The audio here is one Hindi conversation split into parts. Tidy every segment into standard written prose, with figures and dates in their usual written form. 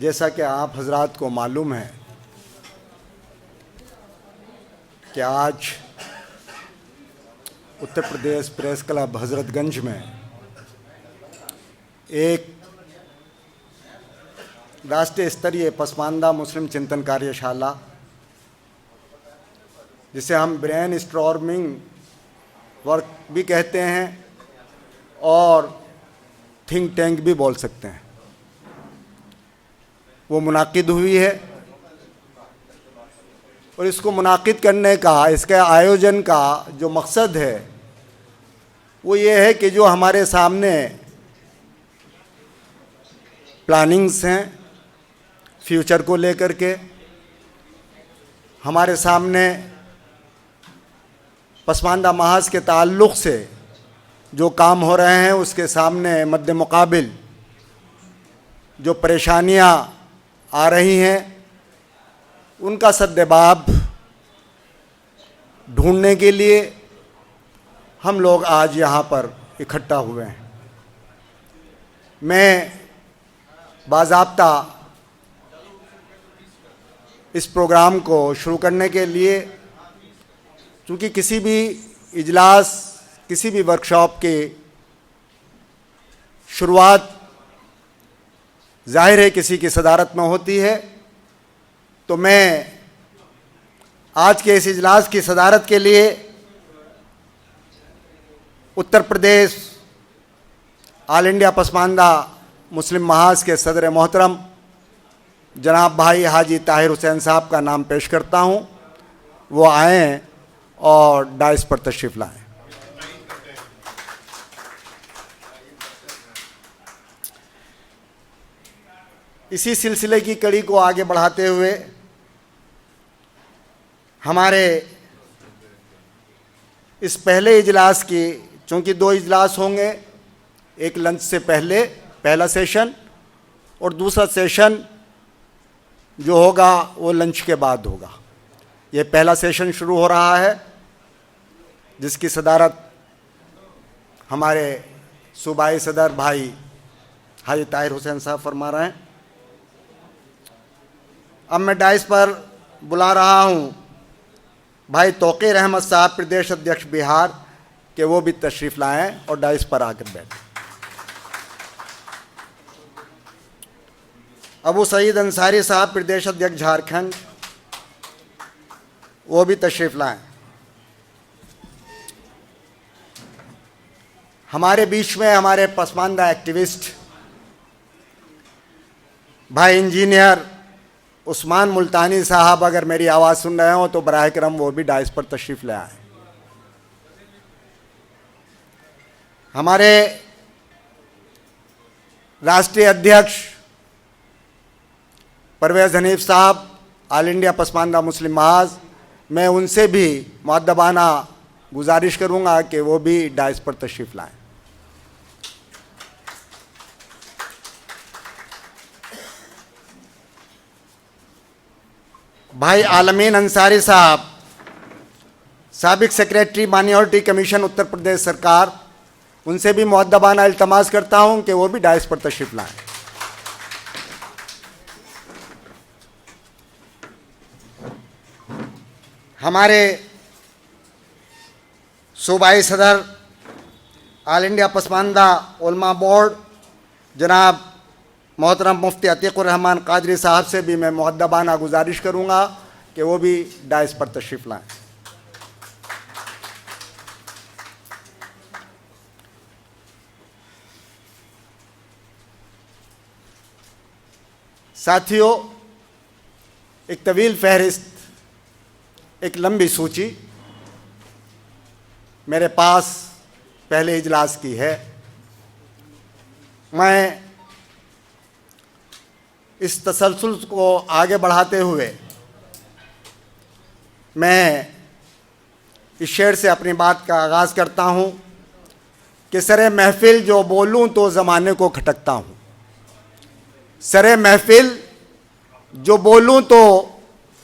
जैसा कि आप हजरात को मालूम है कि आज उत्तर प्रदेश प्रेस क्लब हजरतगंज में एक राष्ट्रीय स्तरीय पसमानदा मुस्लिम चिंतन कार्यशाला, जिसे हम ब्रेन स्टॉर्मिंग वर्क भी कहते हैं और थिंक टैंक भी बोल सकते हैं, वो मुनाकिद हुई है। और इसको मुनाकिद करने का, इसके आयोजन का जो मकसद है वो ये है कि जो हमारे सामने प्लानिंग्स हैं फ्यूचर को लेकर के, हमारे सामने पसमानदा महाज के ताल्लुक़ से जो काम हो रहे हैं, उसके सामने मद्दे मुकाबिल जो परेशानियां आ रही हैं, उनका सद्जवाब ढूंढने के लिए हम लोग आज यहाँ पर इकट्ठा हुए हैं। मैं बाज़ाब्ता इस प्रोग्राम को शुरू करने के लिए, चूँकि किसी भी इजलास, किसी भी वर्कशॉप की शुरुआत जाहिर है किसी की सदारत में होती है, तो मैं आज के इस इजलास की सदारत के लिए Uttar Pradesh all India Pasmanda Muslim महाज के सदर मोहतरम जनाब भाई हाजी ताहिर हुसैन साहब का नाम पेश करता हूँ। वो आएँ और डाइस पर तशरीफ़ लाएँ। इसी सिलसिले की कड़ी को आगे बढ़ाते हुए हमारे इस पहले इजलास की, चूँकि 2 इजलास होंगे, एक लंच से पहले पहला सेशन और दूसरा सेशन जो होगा वो लंच के बाद होगा। ये पहला सेशन शुरू हो रहा है जिसकी सदारत हमारे सूबाई सदर भाई हाजी ताहिर हुसैन साहब फरमा रहे हैं। अब मैं डाइस पर बुला रहा हूँ भाई तौक़ीर अहमद साहब, प्रदेश अध्यक्ष बिहार, कि वो भी तशरीफ़ लाएँ और डाइस पर आकर बैठें। अबू सईद अंसारी साहब, प्रदेश अध्यक्ष झारखंड, वो भी तशरीफ़ लाएँ। हमारे बीच में हमारे पसमानदा एक्टिविस्ट भाई इंजीनियर उस्मान मुल्तानी साहब, अगर मेरी आवाज़ सुन रहे हो तो बराह करम वो भी डाइस पर तशरीफ़ ले आए। हमारे राष्ट्रीय अध्यक्ष परवेज़ हनीफ साहब, ऑल इंडिया पसमानदा मुस्लिम महाज, मैं उनसे भी मुअद्दबाना गुजारिश करूँगा कि वो भी डाइस पर तशरीफ़ लाएँ। भाई आलमीन अंसारी साहब, साबिक secretary minority commission Uttar Pradesh सरकार, उनसे भी मुअद्दबाना इल्तमास करता हूं कि वो भी डाइस पर तशरीफ़ लाएं। हमारे सूबाई सदर ऑल इंडिया पसमानदा उलमा बोर्ड जनाब मोहतरम मुफ्ती अतीकुर रहमान कादरी साहब से भी मैं मुअद्दबाना गुजारिश करूँगा कि वो भी डाइस पर तशरीफ़ लाएँ। साथियों, एक तवील फहरिस्त, एक लंबी सूची मेरे पास पहले इजलास की है। मैं इस तसलसल को आगे बढ़ाते हुए मैं इस शेर से अपनी बात का आगाज़ करता हूँ कि सरे महफिल जो बोलूँ तो ज़माने को खटकता हूँ। सरे महफिल जो बोलूँ तो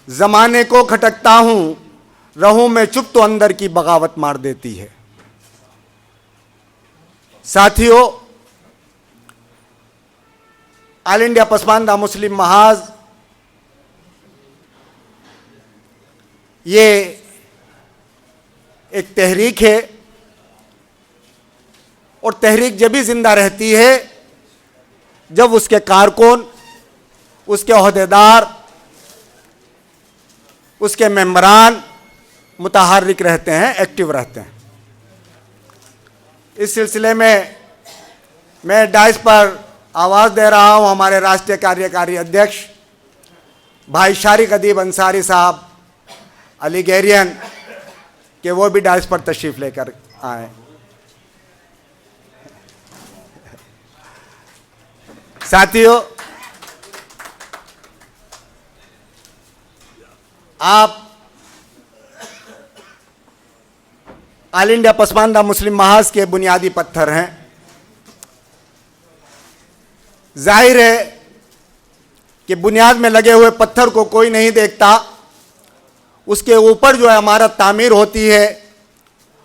ज़माने को खटकता हूँ, रहूँ मैं चुप तो अंदर की बगावत मार देती है। साथियों, ऑल इंडिया पसमानदा मुस्लिम महाज ये एक तहरीक है, और तहरीक जब भी जिंदा रहती है जब उसके कारकुन, उसके ओहदेदार, उसके मेंबरान मुतहर्रिक रहते हैं, एक्टिव रहते हैं। इस सिलसिले में मैं डाइस पर आवाज़ दे रहा हूं हमारे राष्ट्रीय कार्यकारी अध्यक्ष भाई शारिक अदीब अंसारी साहब अलीगेरियन कि वो भी डाइस पर तशरीफ लेकर आए। साथियों, आप ऑल इंडिया पसमानदा मुस्लिम महाज के बुनियादी पत्थर हैं। जाहिर है कि बुनियाद में लगे हुए पत्थर को कोई नहीं देखता, उसके ऊपर जो इमारत तामीर होती है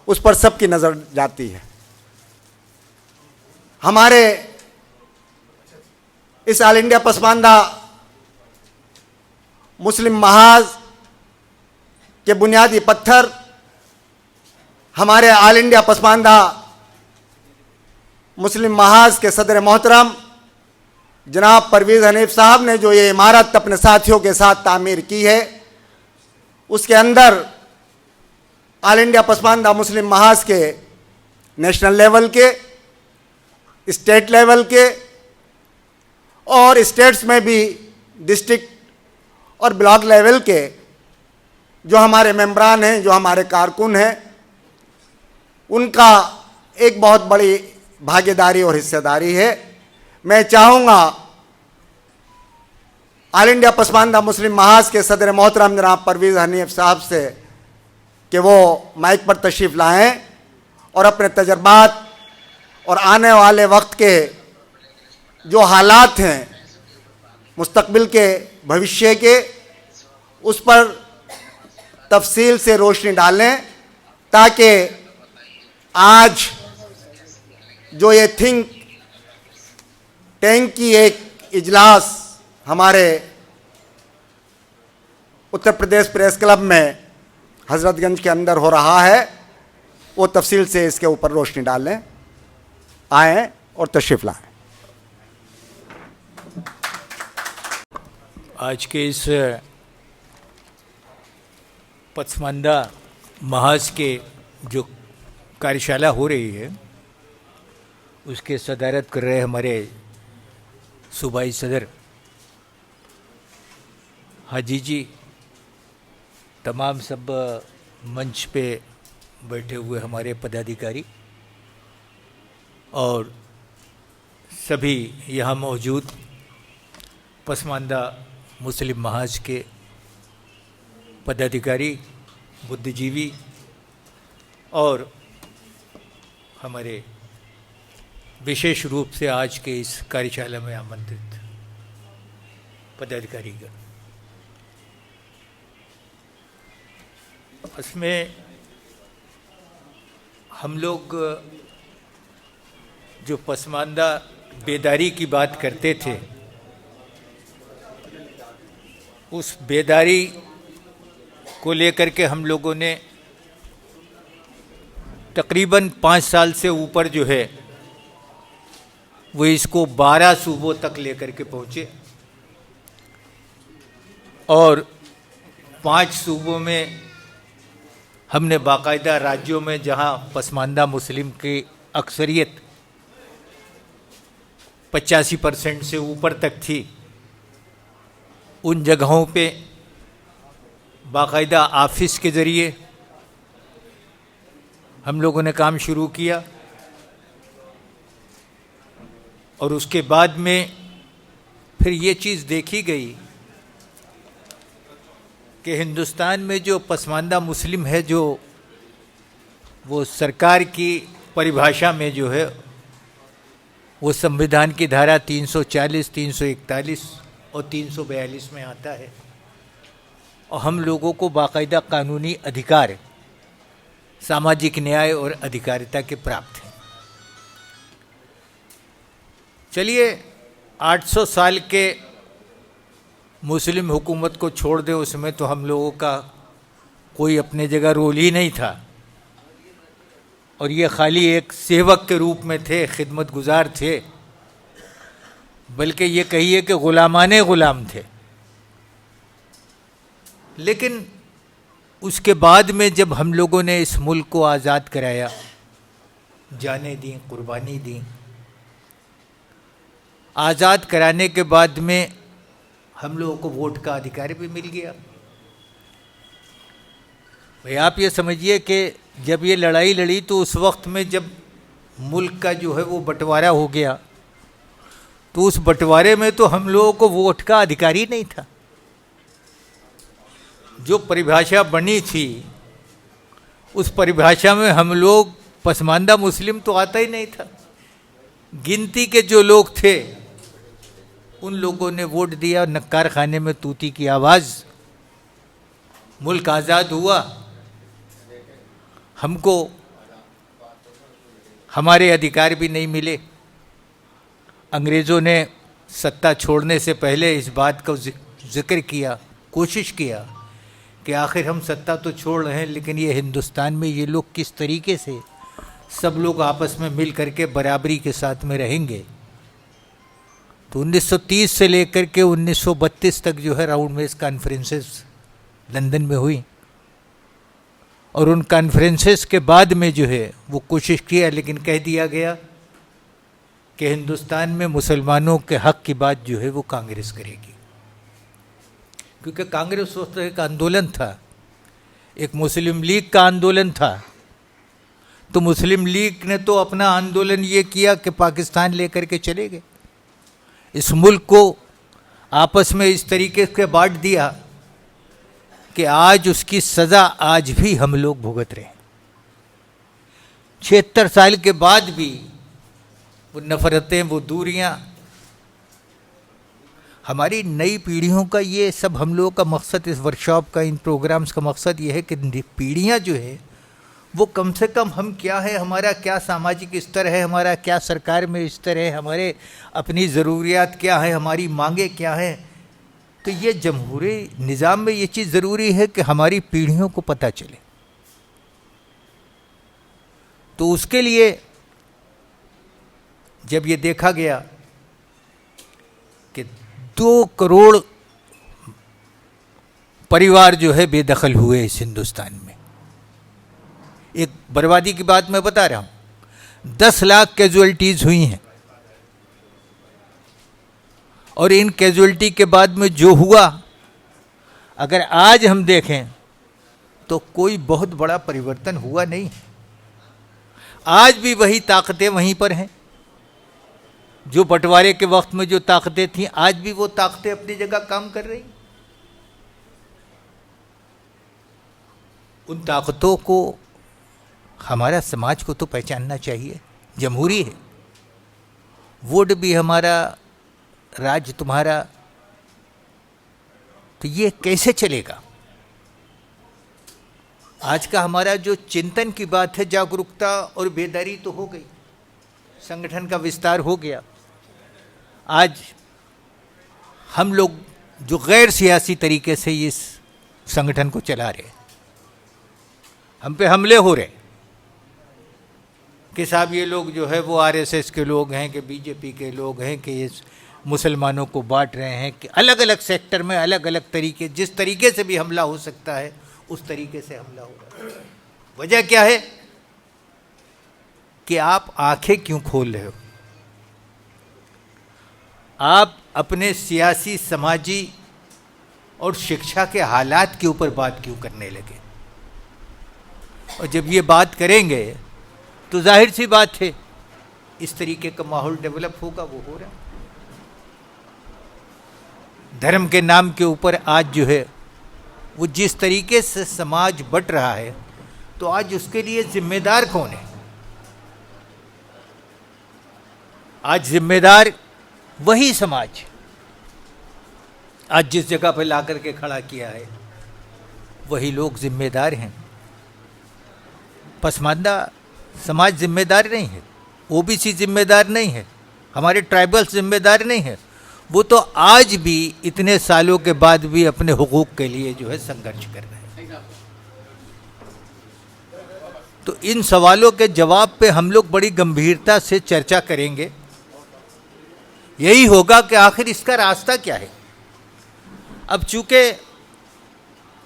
उस पर सबकी नज़र जाती है। हमारे इस ऑल इंडिया पसमानदा मुस्लिम महाज के बुनियादी पत्थर हमारे ऑल इंडिया पसमानदा मुस्लिम महाज के सदर मोहतरम जनाब परवेज़ हनीफ साहब ने जो ये इमारत अपने साथियों के साथ तामीर की है, उसके अंदर ऑल इंडिया पसमानदा मुस्लिम महाज के नेशनल लेवल के, स्टेट लेवल के और स्टेट्स में भी डिस्ट्रिक्ट और ब्लॉक लेवल के जो हमारे मेंबरान हैं, जो हमारे कारकुन हैं, उनका एक बहुत बड़ी भागीदारी और हिस्सेदारी है। मैं चाहूँगा ऑल इंडिया पसमानदा मुस्लिम महाज के सदर मोहतरम जनाब परवेज़ हनीफ साहब से कि वो माइक पर तशरीफ़ लाएँ और अपने तजर्बात और आने वाले वक्त के जो हालात हैं मुस्तकबिल के, भविष्य के, उस पर तफसील से रोशनी डालें, ताकि आज जो ये थिंक टैंक की एक इजलास हमारे उत्तर प्रदेश प्रेस क्लब में हजरतगंज के अंदर हो रहा है, वो तफसील से इसके ऊपर रोशनी डालें, आएँ और तशरीफ़ लाएँ। आज के इस पसमानदा महाज के जो कार्यशाला हो रही है उसके सदारत कर रहे हमारे सूबाई सदर हाजी जी, तमाम सब मंच पे बैठे हुए हमारे पदाधिकारी और सभी यहाँ मौजूद पसमानदा मुस्लिम महाज के पदाधिकारी, बुद्धिजीवी और हमारे विशेष रूप से आज के इस कार्यशाला में आमंत्रित पदाधिकारीगण, इसमें हम लोग जो पसमानदा बेदारी की बात करते थे, उस बेदारी को लेकर के हम लोगों ने तकरीबन 5 साल से ऊपर जो है वो इसको 12 सूबों तक लेकर के पहुँचे और 5 सूबों में हमने बाकायदा राज्यों में जहाँ पसमानदा मुस्लिम की अक्सरियत 85% से ऊपर तक थी, उन जगहों पे बाकायदा ऑफिस के ज़रिए हम लोगों ने काम शुरू किया और उसके बाद में फिर ये चीज़ देखी गई कि हिंदुस्तान में जो पसमानदा मुस्लिम है, जो वो सरकार की परिभाषा में जो है वो संविधान की धारा 340, 341 और 342 में आता है और हम लोगों को बाकायदा कानूनी अधिकार, सामाजिक न्याय और अधिकारिता के प्राप्त हैं। चलिए 800 साल के मुस्लिम हुकूमत को छोड़ दे, उसमें तो हम लोगों का कोई अपने जगह रोल ही नहीं था, और ये खाली एक सेवक के रूप में थे, खिदमत गुजार थे, बल्कि ये कहिए कि गुलामाने गुलाम थे। लेकिन उसके बाद में जब हम लोगों ने इस मुल्क को आज़ाद कराया, जाने दी, कुर्बानी दी, आज़ाद कराने के बाद में हम लोगों को वोट का अधिकार भी मिल गया। भाई आप ये समझिए कि जब ये लड़ाई लड़ी तो उस वक्त में जब मुल्क का जो है वो बंटवारा हो गया, तो उस बंटवारे में तो हम लोगों को वोट का अधिकार ही नहीं था। जो परिभाषा बनी थी उस परिभाषा में हम लोग, पसमानदा मुस्लिम तो आता ही नहीं था। गिनती के जो लोग थे उन लोगों ने वोट दिया, नक्कार खाने में तूती की आवाज़, मुल्क आज़ाद हुआ, हमको हमारे अधिकार भी नहीं मिले। अंग्रेज़ों ने सत्ता छोड़ने से पहले इस बात का जिक्र किया, कोशिश किया कि आखिर हम सत्ता तो छोड़ रहे हैं, लेकिन ये हिंदुस्तान में ये लोग किस तरीके से सब लोग आपस में मिल करके बराबरी के साथ में रहेंगे। तो 1930 से लेकर के 1932 तक जो है राउंड मेज कॉन्फ्रेंसेस लंदन में हुई, और उन कॉन्फ्रेंसेस के बाद में जो है वो कोशिश किया, लेकिन कह दिया गया कि हिंदुस्तान में मुसलमानों के हक़ की बात जो है वो कांग्रेस करेगी, क्योंकि कांग्रेस उस तरह का आंदोलन था, एक मुस्लिम लीग का आंदोलन था। तो मुस्लिम लीग ने तो अपना आंदोलन ये किया कि पाकिस्तान लेकर के चले गए, इस मुल्क को आपस में इस तरीके से बांट दिया कि आज उसकी सज़ा आज भी हम लोग भुगत रहे हैं। 76 साल के बाद भी वो नफ़रतें, वो दूरियां, हमारी नई पीढ़ियों का ये सब हम लोगों का मकसद, इस वर्कशॉप का, इन प्रोग्राम्स का मकसद ये है कि पीढ़ियां जो है वो कम से कम हम क्या है, हमारा क्या सामाजिक स्तर है, हमारा क्या सरकार में स्तर है, हमारे अपनी ज़रूरियात क्या है, हमारी मांगे क्या है। तो ये जमहूरी निज़ाम में ये चीज़ ज़रूरी है कि हमारी पीढ़ियों को पता चले। तो उसके लिए जब ये देखा गया कि 2 करोड़ परिवार जो है बेदखल हुए इस हिंदुस्तान में, एक बर्बादी की बात मैं बता रहा हूँ, 10 लाख कैजुअल्टीज़ हुई हैं, और इन कैजुअल्टी के बाद में जो हुआ, अगर आज हम देखें तो कोई बहुत बड़ा परिवर्तन हुआ नहीं है। आज भी वही ताकतें वहीं पर हैं, जो बंटवारे के वक्त में जो ताकतें थीं, आज भी वो ताकतें अपनी जगह काम कर रही। उन ताकतों को हमारा समाज को तो पहचानना चाहिए। जमहूरी है, वोट भी हमारा, राज तुम्हारा, तो ये कैसे चलेगा? आज का हमारा जो चिंतन की बात है, जागरूकता और बेदारी तो हो गई, संगठन का विस्तार हो गया। आज हम लोग जो गैर सियासी तरीके से इस संगठन को चला रहे, हम पे हमले हो रहे कि साहब ये लोग जो है वो आरएसएस के लोग हैं, कि बीजेपी के लोग हैं, कि ये मुसलमानों को बांट रहे हैं, कि अलग अलग सेक्टर में अलग अलग तरीके, जिस तरीके से भी हमला हो सकता है उस तरीके से हमला हो रहा है। वजह क्या है कि आप आंखें क्यों खोल रहे हो? आप अपने सियासी, समाजी और शिक्षा के हालात के ऊपर बात क्यों करने लगे? और जब ये बात करेंगे तो जाहिर सी बात है इस तरीके का माहौल डेवलप होगा, वो हो रहा है। धर्म के नाम के ऊपर आज जो है वो जिस तरीके से समाज बट रहा है, तो आज उसके लिए जिम्मेदार कौन है? आज जिम्मेदार वही समाज, आज जिस जगह पर ला करके खड़ा किया है वही लोग जिम्मेदार हैं। पसमानदा समाज जिम्मेदार नहीं है, ओबीसी जिम्मेदार नहीं है, हमारे ट्राइबल्स जिम्मेदार नहीं है, वो तो आज भी इतने सालों के बाद भी अपने हुकूक के लिए जो है संघर्ष कर रहे हैं। तो इन सवालों के जवाब पे हम लोग बड़ी गंभीरता से चर्चा करेंगे। यही होगा कि आखिर इसका रास्ता क्या है। अब चूंकि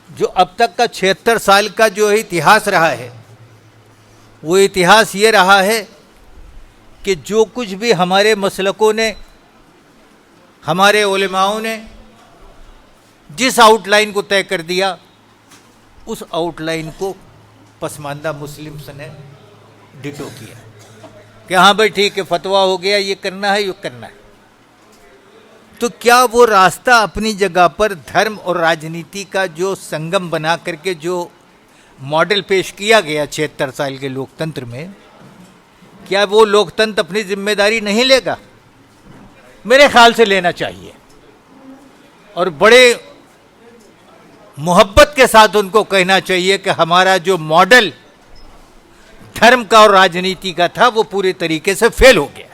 जो अब तक का 76 साल का जो इतिहास रहा है, वो इतिहास ये रहा है कि जो कुछ भी हमारे मसलकों ने, हमारे उलेमाओं ने जिस आउटलाइन को तय कर दिया, उस आउटलाइन को पसमानदा मुस्लिम्स ने डिटो किया कि हाँ भाई ठीक है, फतवा हो गया, ये करना है, ये करना है। तो क्या वो रास्ता अपनी जगह पर धर्म और राजनीति का जो संगम बना करके जो मॉडल पेश किया गया 76 साल के लोकतंत्र में, क्या वो लोकतंत्र अपनी जिम्मेदारी नहीं लेगा? मेरे ख्याल से लेना चाहिए, और बड़े मोहब्बत के साथ उनको कहना चाहिए कि हमारा जो मॉडल धर्म का और राजनीति का था वो पूरे तरीके से फेल हो गया,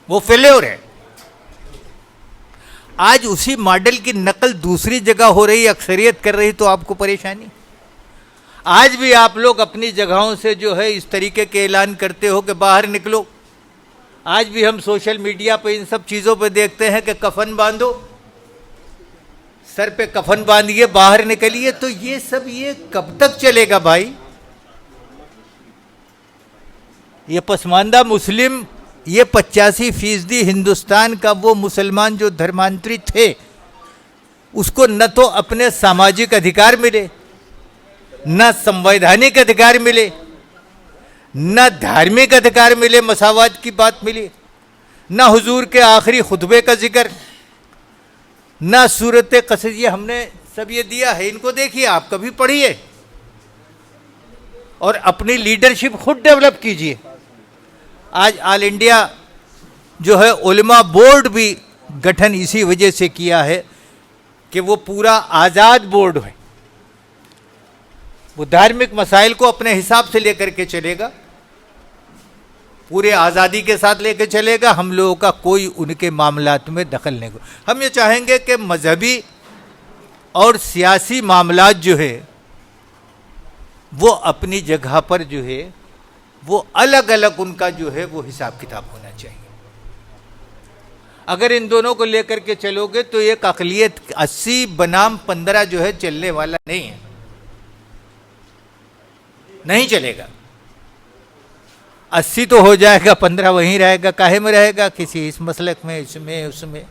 वो फेल्योर है। आज उसी मॉडल की नकल दूसरी जगह हो रही, अक्सरियत कर रही, तो आपको परेशानी। आज भी आप लोग अपनी जगहों से जो है इस तरीके के ऐलान करते हो कि बाहर निकलो। आज भी हम सोशल मीडिया पे इन सब चीज़ों पे देखते हैं कि कफन बांधो, सर पे कफन बांधिए, बाहर निकलिए। तो ये सब ये कब तक चलेगा भाई? ये पसमानदा मुस्लिम, ये 85% हिंदुस्तान का वो मुसलमान जो धर्मांतरित थे, उसको न तो अपने सामाजिक अधिकार मिले, न संवैधानिक अधिकार मिले, न धार्मिक अधिकार मिले, मसावत की बात मिली, न हुजूर के आखिरी खुतबे का जिक्र, न सूरत कसर, ये हमने सब ये दिया है। इनको देखिए, आप कभी पढ़िए और अपनी लीडरशिप खुद डेवलप कीजिए। आज ऑल इंडिया जो है उलमा बोर्ड भी गठन इसी वजह से किया है कि वो पूरा आज़ाद बोर्ड है, वो धार्मिक मसाइल को अपने हिसाब से लेकर के चलेगा, पूरे आज़ादी के साथ लेकर चलेगा। हम लोगों का कोई उनके मामलात में दखल नहीं। हम ये चाहेंगे कि मजहबी और सियासी मामलात जो है वो अपनी जगह पर जो है वो अलग अलग उनका जो है वो हिसाब किताब होना चाहिए। अगर इन दोनों को लेकर के चलोगे तो एक अक़लियत 80 बनाम 15 जो है चलने वाला नहीं है, नहीं चलेगा। 80 तो हो जाएगा, 15 वहीं रहेगा, काहे में रहेगा, किसी इस मसलक में, इसमें उसमें।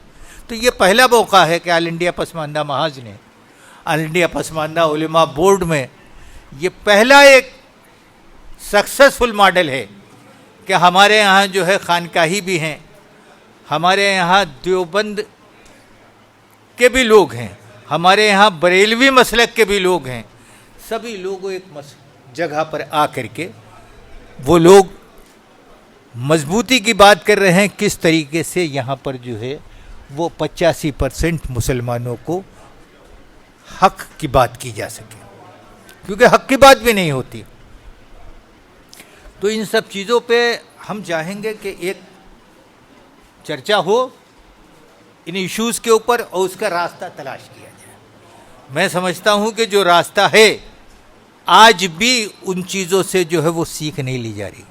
तो ये पहला मौका है कि ऑल इंडिया पसमानदा महाज ने, ऑल इंडिया पसमानदा उलेमा बोर्ड में ये पहला एक सक्सेसफुल मॉडल है कि हमारे यहाँ जो है खानकाही भी हैं, हमारे यहाँ देवबंद के भी लोग हैं, हमारे यहाँ बरेलवी मसलक के भी लोग हैं। सभी लोग एक जगह पर आ करके वो लोग मजबूती की बात कर रहे हैं किस तरीके से यहाँ पर जो है वो 85% मुसलमानों को हक की बात की जा सके, क्योंकि हक की बात भी नहीं होती। तो इन सब चीज़ों पे हम चाहेंगे कि एक चर्चा हो इन इश्यूज़ के ऊपर और उसका रास्ता तलाश किया जाए। मैं समझता हूँ कि जो रास्ता है आज भी उन चीज़ों से जो है वो सीख नहीं ली जा रही,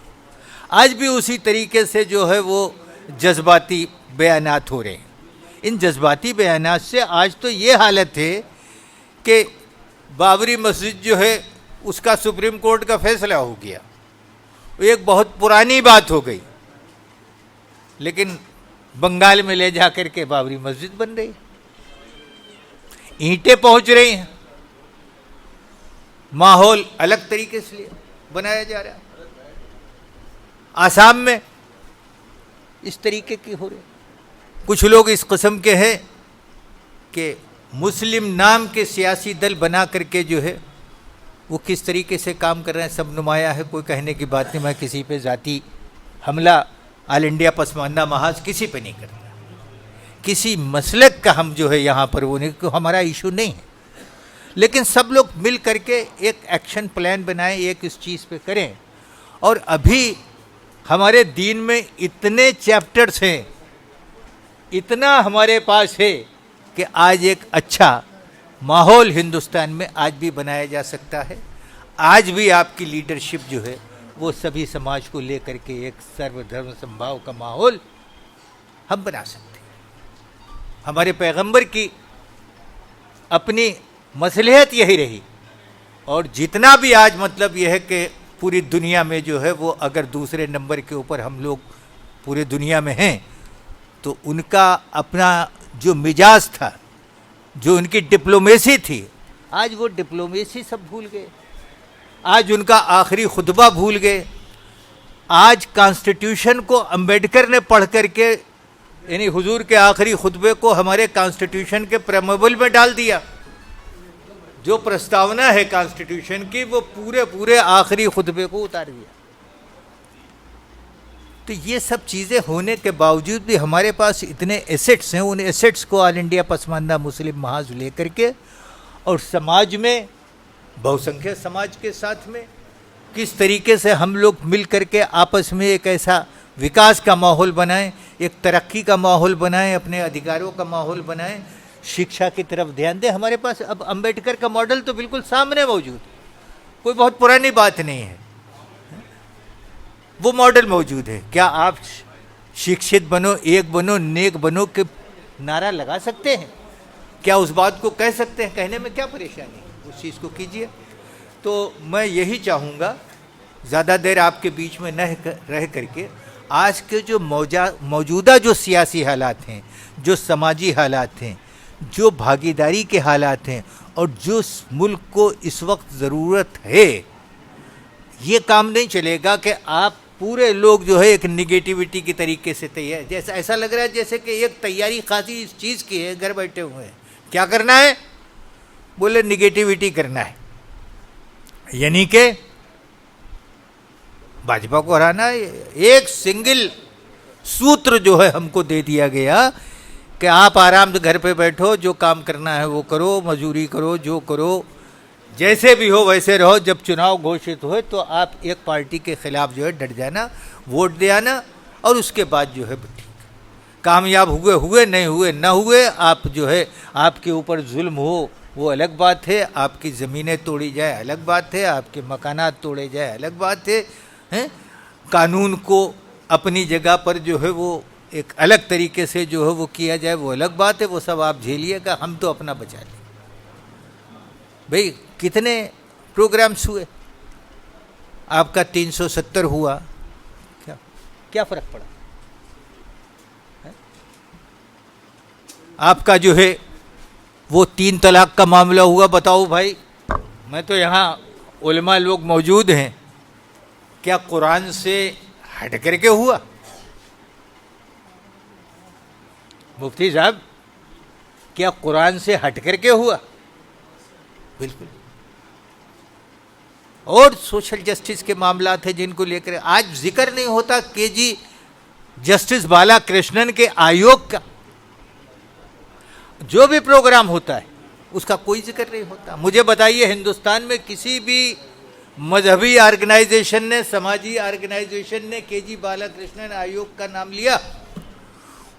आज भी उसी तरीके से जो है वो जज्बाती बयानात हो रहे हैं। इन जज्बाती बयानात से आज तो ये हालत है कि बाबरी मस्जिद जो है उसका सुप्रीम कोर्ट का फैसला हो गया, एक बहुत पुरानी बात हो गई, लेकिन बंगाल में ले जाकर के बाबरी मस्जिद बन रही, ईंटें पहुंच रही हैं, माहौल अलग तरीके से बनाया जा रहा है। आसाम में इस तरीके की हो रही। कुछ लोग इस किस्म के हैं कि मुस्लिम नाम के सियासी दल बना करके जो है वो किस तरीके से काम कर रहे हैं, सब नुमाया है, कोई कहने की बात नहीं। मैं किसी पे ज़ाती हमला ऑल इंडिया पसमानदा महाज किसी पे नहीं करता, किसी मसलक का हम जो है यहाँ पर वो नहीं, हमारा इशू नहीं है। लेकिन सब लोग मिल करके एक एक्शन प्लान बनाएं, एक इस चीज़ पे करें। और अभी हमारे दीन में इतने चैप्टर्स हैं, इतना हमारे पास है कि आज एक अच्छा माहौल हिंदुस्तान में आज भी बनाया जा सकता है। आज भी आपकी लीडरशिप जो है वो सभी समाज को लेकर के एक सर्वधर्म समभाव का माहौल हम बना सकते हैं। हमारे पैगंबर की अपनी मसलहत यही रही, और जितना भी आज मतलब यह है कि पूरी दुनिया में जो है वो अगर दूसरे नंबर के ऊपर हम लोग पूरे दुनिया में हैं, तो उनका अपना जो मिजाज था, जो उनकी डिप्लोमेसी थी, आज वो डिप्लोमेसी सब भूल गए। आज उनका आखिरी खुतबा भूल गए। आज कॉन्स्टिट्यूशन को अंबेडकर ने पढ़ करके, यानी हुजूर के आखिरी खुतबे को हमारे कॉन्स्टिट्यूशन के प्रेमेबल में डाल दिया। जो प्रस्तावना है कॉन्स्टिट्यूशन की वो पूरे आखिरी खुतबे को उतार दिया। तो ये सब चीज़ें होने के बावजूद भी हमारे पास इतने एसेट्स हैं, उन एसेट्स को ऑल इंडिया पसमानदा मुस्लिम महाज लेकर के और समाज में, बहुसंख्यक समाज के साथ में किस तरीके से हम लोग मिल करके आपस में एक ऐसा विकास का माहौल बनाएं, एक तरक्की का माहौल बनाएं, अपने अधिकारों का माहौल बनाएं, शिक्षा की तरफ ध्यान दें। हमारे पास अब अंबेडकर का मॉडल तो बिल्कुल सामने मौजूद, कोई बहुत पुरानी बात नहीं है, वो मॉडल मौजूद है। क्या आप शिक्षित बनो, एक बनो, नेक बनो के नारा लगा सकते हैं? क्या उस बात को कह सकते हैं? कहने में क्या परेशानी, उस चीज़ को कीजिए। तो मैं यही चाहूँगा, ज़्यादा देर आपके बीच में न रह करके, आज के जो मौजूदा जो सियासी हालात हैं, जो समाजी हालात हैं, जो भागीदारी के हालात हैं, और जो मुल्क को इस वक्त ज़रूरत है, ये काम नहीं चलेगा कि आप पूरे लोग जो है एक निगेटिविटी की तरीके से तैयार, जैसा ऐसा लग रहा है जैसे कि एक तैयारी खासी इस चीज़ की है, घर बैठे हुए हैं। क्या करना है? बोले निगेटिविटी करना है, यानी कि भाजपा को हराना है। एक सिंगल सूत्र जो है हमको दे दिया गया कि आप आराम से घर पे बैठो, जो काम करना है वो करो, मजदूरी करो, जो करो, जैसे भी हो वैसे रहो। जब चुनाव घोषित हो तो आप एक पार्टी के खिलाफ जो है डट जाना, वोट दे आना, और उसके बाद जो है ठीक, कामयाब हुए नहीं हुए ना हुए, आप जो है आपके ऊपर जुल्म हो वो अलग बात है, आपकी ज़मीनें तोड़ी जाए अलग बात है, आपके मकानात तोड़े जाए अलग बात है, हैं? कानून को अपनी जगह पर जो है वो एक अलग तरीके से जो है वो किया जाए वो अलग बात है। वो सब आप झेलिएगा, हम तो अपना बचा लें। भाई कितने प्रोग्राम्स हुए, आपका 370 हुआ, क्या फ़र्क पड़ा है? आपका जो है वो 3 तलाक का मामला हुआ। बताओ भाई, मैं तो यहाँ उलमा लोग मौजूद हैं, क्या कुरान से हट करके हुआ? मुफ्ती साहब, क्या कुरान से हट करके हुआ? बिल्कुल। और सोशल जस्टिस के मामला थे जिनको लेकर आज जिक्र नहीं होता केजी जस्टिस बालाकृष्णन के आयोग का जो भी प्रोग्राम होता है उसका कोई जिक्र नहीं होता। मुझे बताइए, हिंदुस्तान में किसी भी मजहबी ऑर्गेनाइजेशन ने, समाजी ऑर्गेनाइजेशन ने केजी बालाकृष्णन आयोग का नाम लिया?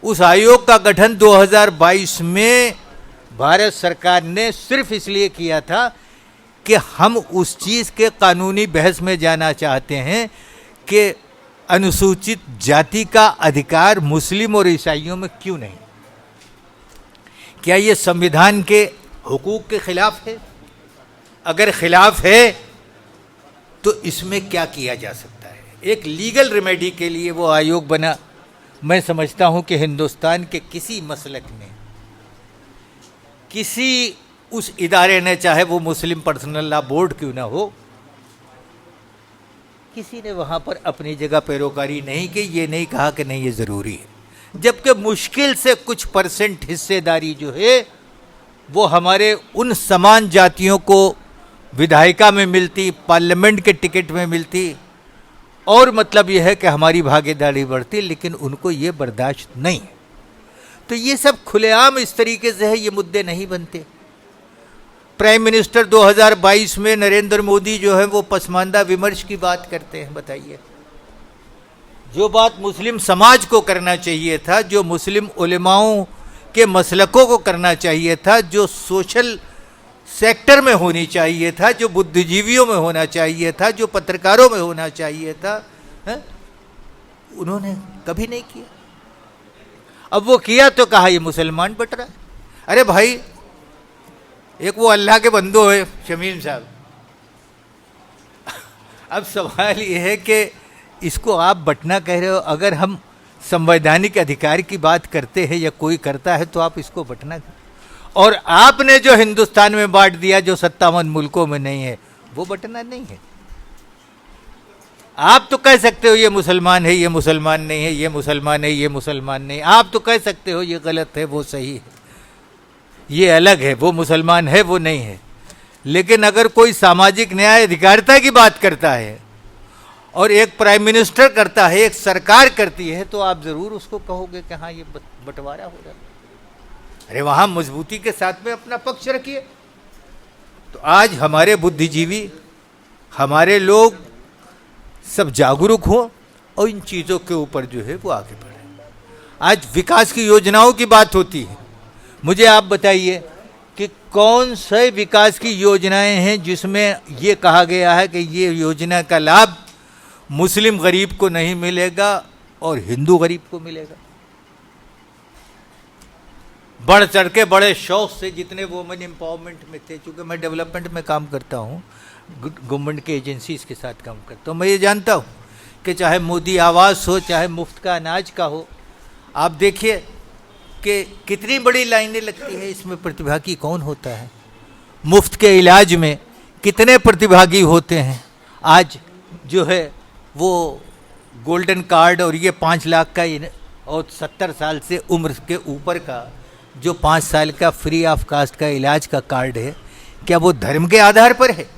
उस आयोग का गठन 2022 में भारत सरकार ने सिर्फ इसलिए किया था कि हम उस चीज़ के कानूनी बहस में जाना चाहते हैं कि अनुसूचित जाति का अधिकार मुस्लिम और ईसाइयों में क्यों नहीं। क्या ये संविधान के हुकूक के खिलाफ है? अगर खिलाफ है तो इसमें क्या किया जा सकता है? एक लीगल रेमेडी के लिए वो आयोग बना। मैं समझता हूं कि हिंदुस्तान के किसी मसलक ने, किसी उस इदारे ने, चाहे वो मुस्लिम पर्सनल लॉ बोर्ड क्यों ना हो, किसी ने वहाँ पर अपनी जगह पैरोकारी नहीं की, ये नहीं कहा कि नहीं ये ज़रूरी है। जबकि मुश्किल से कुछ % हिस्सेदारी जो है वो हमारे उन समान जातियों को विधायिका में मिलती, पार्लियामेंट के टिकट में मिलती, और मतलब यह है कि हमारी भागीदारी बढ़ती, लेकिन उनको ये बर्दाश्त नहीं। तो ये सब खुलेआम इस तरीके से है, ये मुद्दे नहीं बनते। प्राइम मिनिस्टर 2022 में नरेंद्र मोदी जो है वो पसमानदा विमर्श की बात करते हैं। बताइए, जो बात मुस्लिम समाज को करना चाहिए था, जो मुस्लिम उलेमाओं के मसलकों को करना चाहिए था, जो सोशल सेक्टर में होनी चाहिए था, जो बुद्धिजीवियों में होना चाहिए था, जो पत्रकारों में होना चाहिए था, है? उन्होंने कभी नहीं किया। अब वो किया तो कहा ये मुसलमान बट रहा है। अरे भाई, एक वो अल्लाह के बंदो है शमीम साहब। अब सवाल ये है कि इसको आप बंटना कह रहे हो। अगर हम संवैधानिक अधिकार की बात करते हैं या कोई करता है तो आप इसको बंटना, और आपने जो हिंदुस्तान में बांट दिया जो 57 मुल्कों में नहीं है, वो बंटना नहीं है। आप तो कह सकते हो ये मुसलमान है, ये मुसलमान नहीं है, ये मुसलमान है, ये मुसलमान नहीं। आप तो कह सकते हो ये गलत है, वो सही है, ये अलग है, वो मुसलमान है, वो नहीं है। लेकिन अगर कोई सामाजिक न्याय अधिकारिता की बात करता है और एक प्राइम मिनिस्टर करता है, एक सरकार करती है, तो आप जरूर उसको कहोगे कि हाँ ये बंटवारा हो रहा है। अरे वहां मजबूती के साथ में अपना पक्ष रखिए। तो आज हमारे बुद्धिजीवी, हमारे लोग सब जागरूक हो और इन चीज़ों के ऊपर जो है वो आगे बढ़े। आज विकास की योजनाओं की बात होती है, मुझे आप बताइए कि कौन से विकास की योजनाएं हैं जिसमें ये कहा गया है कि ये योजना का लाभ मुस्लिम गरीब को नहीं मिलेगा और हिंदू गरीब को मिलेगा। बढ़ चढ़ के बड़े शौक से जितने वुमेन एम्पावरमेंट में थे, चूँकि मैं डेवलपमेंट में काम करता हूँ, गवर्नमेंट के एजेंसीज के साथ काम करता हूँ, मैं ये जानता हूँ कि चाहे मोदी आवास हो, चाहे मुफ्त का अनाज का हो, आप देखिए कि कितनी बड़ी लाइनें लगती है। इसमें प्रतिभागी कौन होता है? मुफ्त के इलाज में कितने प्रतिभागी होते हैं? आज जो है वो गोल्डन कार्ड और ये 5 लाख का और 70 साल से उम्र के ऊपर का जो 5 साल का फ्री ऑफ कास्ट का इलाज का कार्ड है, क्या वो धर्म के आधार पर है?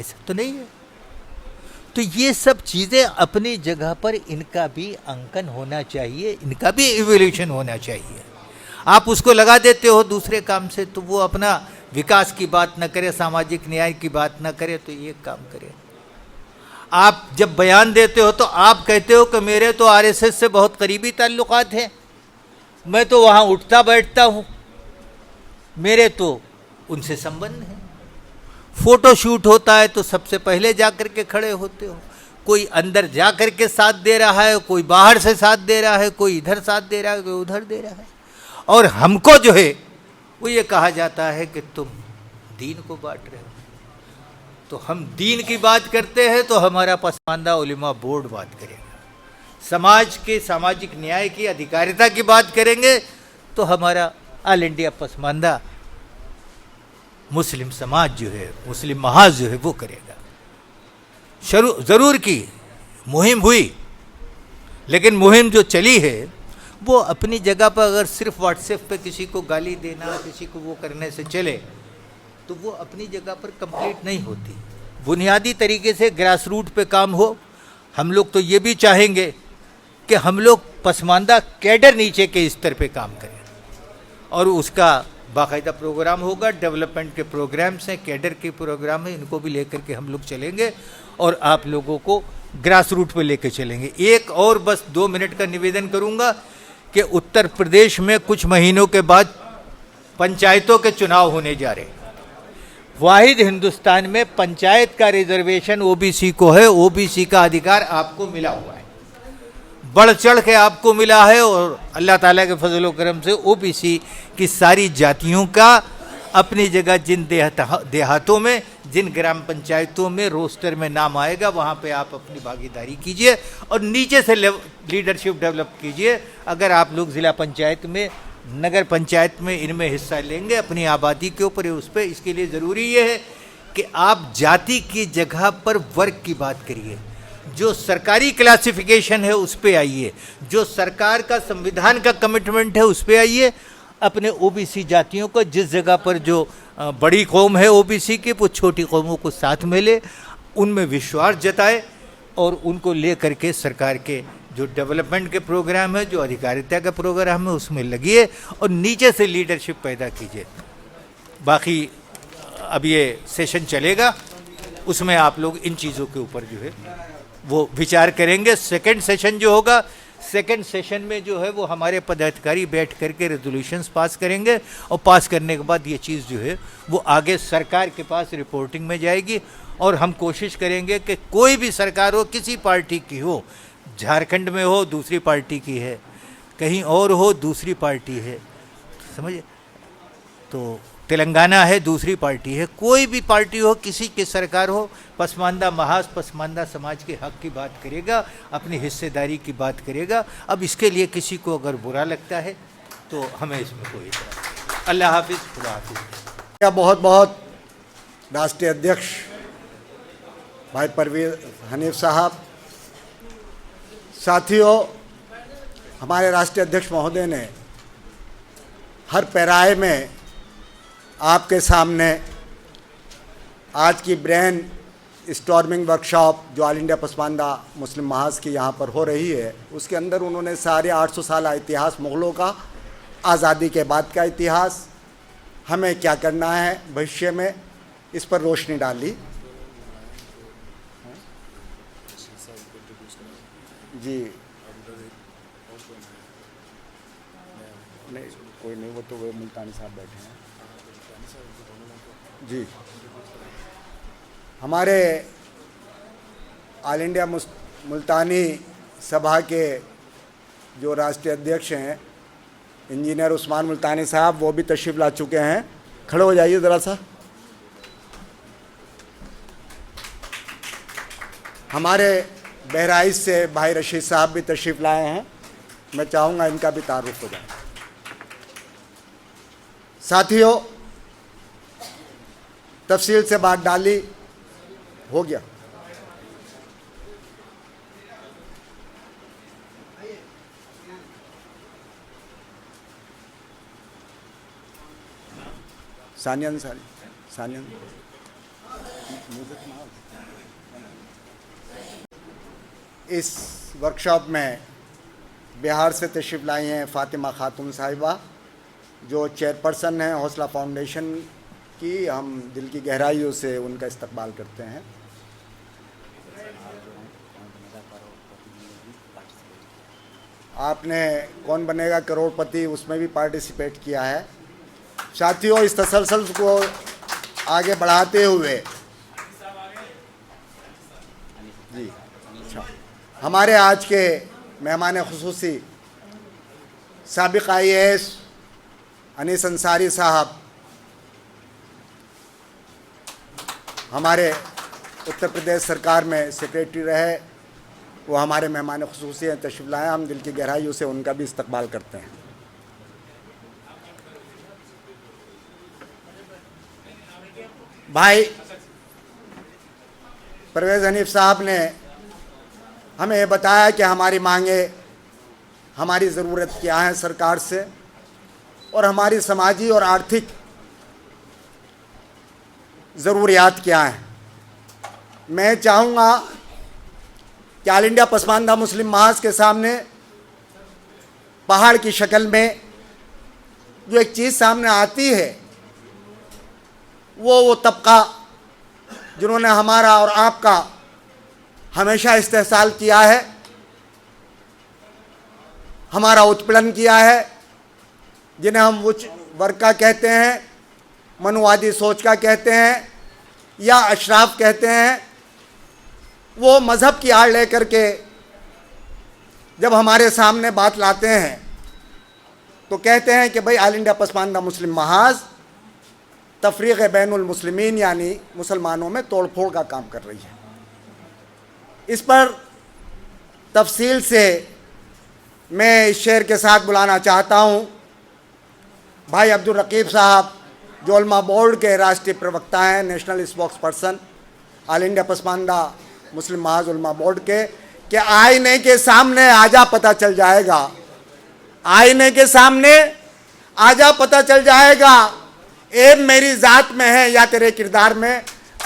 ऐसा तो नहीं है। तो ये सब चीज़ें अपनी जगह पर, इनका भी अंकन होना चाहिए, इनका भी इवोल्यूशन होना चाहिए। आप उसको लगा देते हो दूसरे काम से, तो वो अपना विकास की बात न करे, सामाजिक न्याय की बात न करे, तो ये काम करे। आप जब बयान देते हो तो आप कहते हो कि मेरे तो आरएसएस से बहुत करीबी ताल्लुकात हैं, मैं तो वहाँ उठता बैठता हूँ, मेरे तो उनसे संबंध है। फोटो शूट होता है तो सबसे पहले जाकर के खड़े होते हो। कोई अंदर जाकर के साथ दे रहा है, कोई बाहर से साथ दे रहा है, कोई इधर साथ दे रहा है, कोई उधर दे रहा है। और हमको जो है वो ये कहा जाता है कि तुम दीन को बांट रहे हो। तो हम दीन की बात करते हैं तो हमारा पसमानदा उलेमा बोर्ड बात करेगा। समाज के सामाजिक न्याय की, अधिकारिता की बात करेंगे तो हमारा ऑल इंडिया पसमानदा मुस्लिम समाज जो है, मुस्लिम महाज जो है वो करेगा। ज़रूर की मुहिम हुई, लेकिन मुहिम जो चली है वो अपनी जगह पर अगर सिर्फ व्हाट्सएप पे किसी को गाली देना, किसी को वो करने से चले तो वो अपनी जगह पर कंप्लीट नहीं होती। बुनियादी तरीके से ग्रास रूट पे काम हो। हम लोग तो ये भी चाहेंगे कि हम लोग पसमानदा कैडर नीचे के स्तर पे काम करें और उसका बाकायदा प्रोग्राम होगा। डेवलपमेंट के प्रोग्राम्स हैं, कैडर के प्रोग्राम हैं, इनको भी लेकर के हम लोग चलेंगे और आप लोगों को ग्रास रूट पे लेकर चलेंगे। एक और बस 2 मिनट का निवेदन करूंगा कि उत्तर प्रदेश में कुछ महीनों के बाद पंचायतों के चुनाव होने जा रहे हैं। वाहिद हिंदुस्तान में पंचायत का रिजर्वेशन ओबीसी को है, ओबीसी का अधिकार आपको मिला हुआ है, बढ़ चढ़ के आपको मिला है। और अल्लाह ताला के फजल व करम से ओबीसी की सारी जातियों का अपनी जगह जिन देहातों में, जिन ग्राम पंचायतों में रोस्टर में नाम आएगा, वहाँ पे आप अपनी भागीदारी कीजिए और नीचे से लीडरशिप डेवलप कीजिए। अगर आप लोग ज़िला पंचायत में, नगर पंचायत में इनमें हिस्सा लेंगे अपनी आबादी के ऊपर, उस पर, इसके लिए ज़रूरी ये है कि आप जाति की जगह पर वर्ग की बात करिए। जो सरकारी क्लासिफिकेशन है उस पे आइए, जो सरकार का संविधान का कमिटमेंट है उस पे आइए। अपने ओबीसी जातियों को जिस जगह पर जो बड़ी कौम है ओबीसी की, वो छोटी कौमों को साथ में ले, उनमें विश्वास जताए और उनको ले करके सरकार के जो डेवलपमेंट के प्रोग्राम है, जो अधिकारिता का प्रोग्राम है, उसमें लगिए और नीचे से लीडरशिप पैदा कीजिए। बाकी अब ये सेशन चलेगा, उसमें आप लोग इन चीज़ों के ऊपर जो है वो विचार करेंगे। सेकंड सेशन जो होगा, सेकंड सेशन में जो है वो हमारे पदाधिकारी बैठ करके रेजोल्यूशंस पास करेंगे और पास करने के बाद ये चीज़ जो है वो आगे सरकार के पास रिपोर्टिंग में जाएगी। और हम कोशिश करेंगे कि कोई भी सरकार हो, किसी पार्टी की हो, झारखंड में हो दूसरी पार्टी की है, कहीं और हो दूसरी पार्टी है, समझे, तो तेलंगाना है दूसरी पार्टी है, कोई भी पार्टी हो, किसी की सरकार हो, पसमानदा महाज पसमानदा समाज के हक की बात करेगा, अपनी हिस्सेदारी की बात करेगा। अब इसके लिए किसी को अगर बुरा लगता है तो हमें इसमें कोई इतराज़ नहीं। अल्लाह हाफिज़, खुदा हाफिज़। बहुत बहुत राष्ट्रीय अध्यक्ष भाई परवेज़ हनीफ साहब, साथियों, हमारे राष्ट्रीय अध्यक्ष महोदय ने हर पैराए में आपके सामने आज की ब्रेन स्टॉर्मिंग वर्कशॉप जो ऑल इंडिया पसमानदा मुस्लिम महाज की यहाँ पर हो रही है, उसके अंदर उन्होंने सारे 800 साल इतिहास मुग़लों का, आज़ादी के बाद का इतिहास, हमें क्या करना है भविष्य में, इस पर रोशनी डाली। जी नहीं, कोई नहीं, वो तो वो मुल्तानी साहब बैठे हैं। जी, हमारे ऑल इंडिया मुल्तानी सभा के जो राष्ट्रीय अध्यक्ष हैं इंजीनियर उस्मान मुल्तानी साहब, वो भी तशरीफ़ ला चुके हैं। खड़े हो जाइए ज़रा सा। हमारे बहराइच से भाई रशीद साहब भी तशरीफ़ लाए हैं, मैं चाहूँगा इनका भी तारुफ हो जाए। साथियों, तफसील से बात डाली हो गया। सानियन सानियन इस वर्कशॉप में बिहार से तशरीफ़ लाई हैं फ़ातिमा खातून साहिबा, जो चेयरपर्सन हैं हौसला फाउंडेशन की। हम दिल की गहराइयों से उनका इस्तकबाल करते हैं। आपने कौन बनेगा करोड़पति उसमें भी पार्टिसिपेट किया है। साथियों, इस तसलसल को आगे बढ़ाते हुए जी, अच्छा, हमारे आज के मेहमान खुसूसी साबिक़ IAS अनीस अंसारी साहब, हमारे उत्तर प्रदेश सरकार में सेक्रेटरी रहे, वो हमारे मेहमान खुसूसी हैं, तशरीफ़ लाए। हम दिल की गहराइयों से उनका भी इस्तकबाल करते हैं। भाई परवेज़ हनीफ साहब ने हमें ये बताया कि हमारी मांगे, हमारी ज़रूरत क्या है सरकार से, और हमारी समाजी और आर्थिक ज़रूरियात क्या हैं। मैं चाहूँगा कि ऑल इंडिया पसमानदा मुस्लिम महाज के सामने पहाड़ की शक्ल में जो एक चीज़ सामने आती है, वो तबका जिन्होंने हमारा और आपका हमेशा इस्तेहसाल किया है, हमारा उत्पीड़न किया है, जिन्हें हम उच्च वर्ग का कहते हैं, मनुवादी सोच का कहते हैं या अशराफ कहते हैं। वो मज़हब की आड़ लेकर के जब हमारे सामने बात लाते हैं तो कहते हैं कि भाई ऑल इंडिया पसमानदा मुस्लिम महाज तफरीक़ बैनुल मुस्लिमीन यानी मुसलमानों में तोड़ फोड़ का काम कर रही है। इस पर तफसील से मैं इस शेर के साथ बुलाना चाहता हूँ भाई अब्दुल रकीब साहब, जो उलमा बोर्ड के राष्ट्रीय प्रवक्ता हैं, national spokesperson all India Pasmanda Muslim Mahaz Ulama board के, कि आईने के सामने आजा पता चल जाएगा, आईने के सामने आजा पता चल जाएगा, ऐब मेरी ज़ात में है या तेरे किरदार में।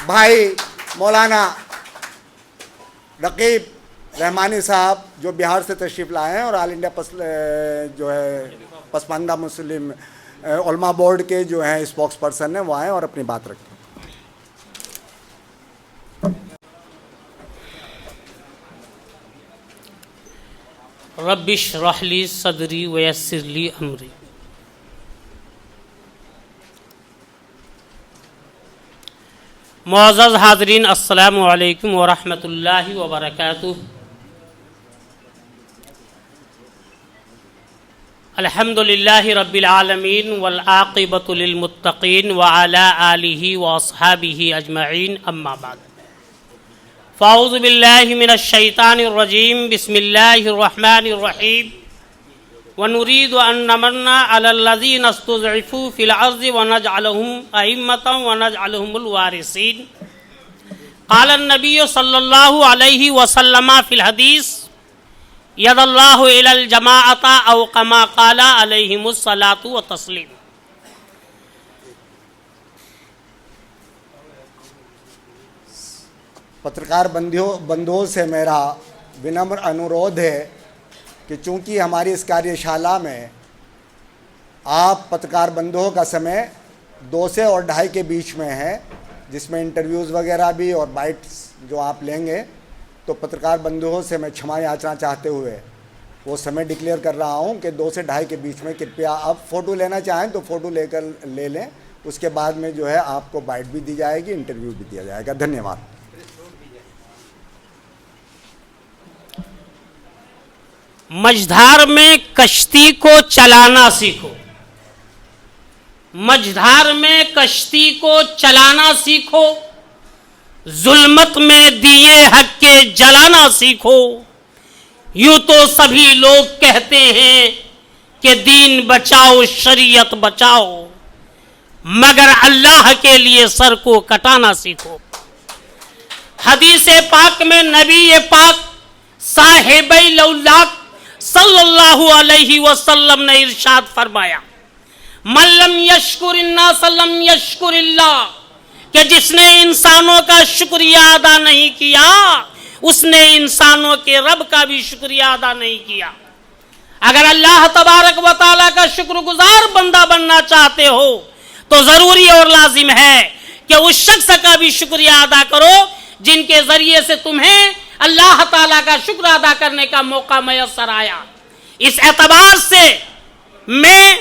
भाई मौलाना रकीब रहमानी साहब जो बिहार से तशरीफ़ लाए हैं और ऑल इंडिया जो है पसमानदा मुस्लिम उलमा बोर्ड के जो हैं स्पोक्स पर्सन हैं, वो आएँ और अपनी बात रखें। रब्बिश्रह ली सदरी वयस्सिर ली अमरी। मुअज़्ज़ज़ हाज़रीन, अस्सलामु अलैकुम व रहमतुल्लाहि व बरकातुहू। अल्हम्दुलिल्लाहि रब्बिल आलमीन वल आक़िबतु लिल मुत्तक़ीन व अला आलिहि व अस्हाबिहि अजमईन, अम्मा बाद। फ़ाऊज़ु बिल्लाहि मिनश शैतानिर रजीम, बिस्मिल्लाहिर रहमानिर रहीम। व नुरीदु अन नमन्ना अलल लज़ीना इस्तुज़इफ़ू फ़िल अर्ज़ि व नजअलहुम अइम्मतन व नजअलहुमुल वारिसीन। क़ाल अन्नबिय्यु सल्लल्लाहु अलैहि वसल्लम फ़िल हदीस यदल्लाहु इलल जमाअता औ कमा क़ाला अलैहिमुस सलातु व तस्लीम। पत्रकार बंधुओं से मेरा विनम्र अनुरोध है कि चूंकि हमारी इस कार्यशाला में आप पत्रकार बंधुओं का समय 2 से और 2:30 के बीच में है, जिसमें इंटरव्यूज़ वगैरह भी और बाइट्स जो आप लेंगे, तो पत्रकार बंधुओं से मैं क्षमा याचना चाहते हुए वो समय डिक्लेयर कर रहा हूँ कि 2 से 2:30 के बीच में कृपया आप फ़ोटो लेना चाहें तो फ़ोटो ले लें। उसके बाद में जो है आपको बाइट भी दी जाएगी, इंटरव्यू भी दिया जाएगा। धन्यवाद। मझधार में कश्ती को चलाना सीखो, मझधार में कश्ती को चलाना सीखो, जुल्मत में दिए हक के जलाना सीखो। यूं तो सभी लोग कहते हैं कि दीन बचाओ शरीयत बचाओ, मगर अल्लाह के लिए सर को कटाना सीखो। हदीस पाक में नबी पाक साहिबै लौलाक सल्लल्लाहु अलैहि वसल्लम ने इरशाद फरमाया, मन लम यशकुरिन्नास लम यशकुरिल्लाह, कि जिसने इंसानों का शुक्रिया अदा नहीं किया उसने इंसानों के रब का भी शुक्रिया अदा नहीं किया। अगर अल्लाह तबारक व तआला का शुक्रगुजार बंदा बनना चाहते हो तो जरूरी और लाजिम है कि उस शख्स का भी शुक्रिया अदा करो जिनके जरिए से तुम्हें अल्लाह ताला का शुक्र अदा करने का मौका मैसर आया। इस एतबार से मैं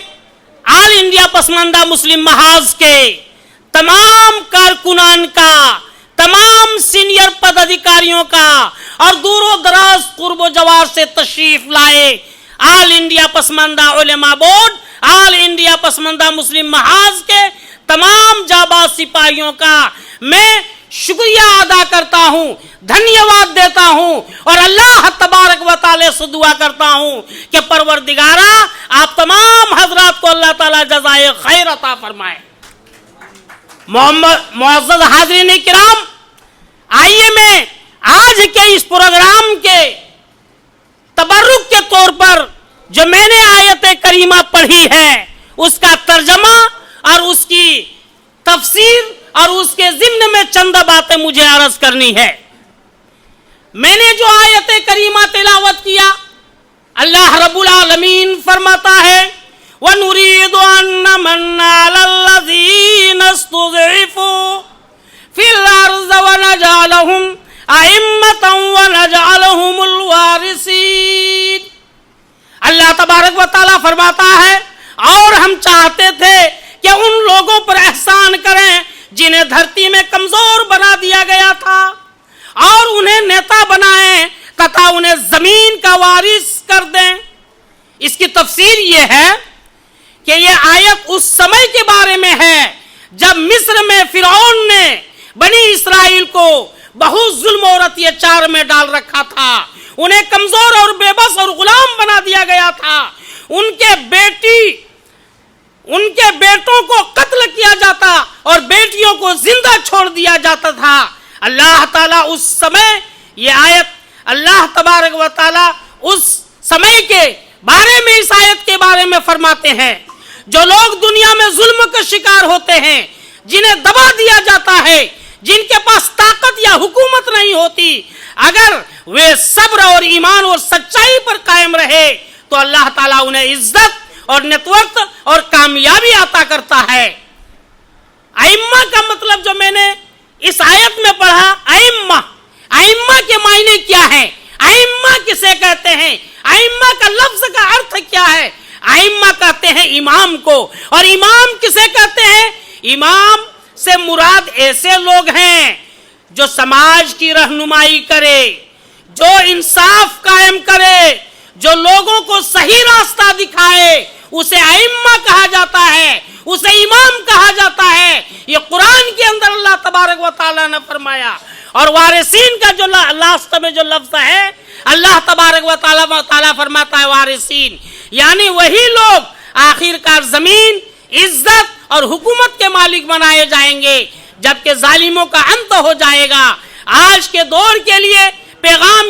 ऑल इंडिया पसमानदा मुस्लिम महाज के तमाम कारकुनान का, तमाम सीनियर पदाधिकारियों का और दूरों दराज कुर्बो जवार से तशरीफ लाए ऑल इंडिया पसमानदा उलेमा board, all India Pasmanda Muslim महाज के तमाम जाबाज सिपाहियों का मैं शुक्रिया अदा करता हूं, धन्यवाद देता हूं और अल्लाह तबारक व तआला से दुआ करता हूं कि परवरदिगारा आप तमाम हजरात को अल्लाह ताला जज़ाए खैर अता फरमाए। मुअज़्ज़ज़ हाज़रीन किराम, आइए मैं आज के इस प्रोग्राम के तबर्रुक के तौर पर जो मैंने आयत करीमा पढ़ी है उसका तर्जमा और उसकी तफसीर और उसके ज़िम्न में चंद बातें मुझे अर्ज करनी है। मैंने जो आयत करीमा तिलावत किया, अल्लाह रब्बुल आलमीन फरमाता है, व नुरीदु अन नमन्ना अलल्लज़ीना इस्तुज़इफ़ू फिल अर्ज़ि व नजअलहुम अइम्मतन व नजअलहुमुल वारिसीन। अल्लाह तबारक व तआला फरमाता है, और हम चाहते थे कि उन लोगों पर एहसान करें जिन्हें धरती में कमजोर बना दिया गया था और उन्हें नेता बनाएं तथा उन्हें जमीन का वारिस कर दें। इसकी तफसीर यह है कि यह आयत उस समय के बारे में है जब मिस्र में फिरौन ने बनी इसराइल को बहुत जुल्म और अत्याचार में डाल रखा था, उन्हें कमजोर और बेबस और गुलाम बना दिया गया था। उनके बेटों को कत्ल किया जाता और बेटियों को जिंदा छोड़ दिया जाता था। अल्लाह ताला उस समय, ये आयत अल्लाह तबारक व ताला उस समय के बारे में इस आयत के बारे में फरमाते हैं, जो लोग दुनिया में जुल्म का शिकार होते हैं, जिन्हें दबा दिया जाता है, जिनके पास ताकत या हुकूमत नहीं होती, अगर वे सब्र और ईमान और सच्चाई पर कायम रहे तो अल्लाह ताला उन्हें इज्जत और नेतृत्व और कामयाबी अता करता है। आइम्मा का मतलब जो मैंने इस आयत में पढ़ा, आइम्मा के मायने क्या है, आइम्मा किसे कहते हैं? आइम्मा को। और इमाम किसे कहते हैं? इमाम से मुराद ऐसे लोग हैं जो समाज की रहनुमाई करे, जो इंसाफ कायम करे, जो लोगों को सही रास्ता दिखाए, उसे आइम्मा कहा जाता है, उसे इमाम कहा जाता है। ये कुरान के अंदर अल्लाह तबारक व तआला ने फरमाया। और वारिसीन का जो लास्ट में जो लफ्ज है, अल्लाह तबारक व तआला फरमाता है वारिसीन, यानी वही लोग आखिरकार जमीन, इज्जत और हुकूमत के मालिक बनाए जाएंगे जबकि जालिमों का अंत हो जाएगा। आज के दौर के लिए पैगाम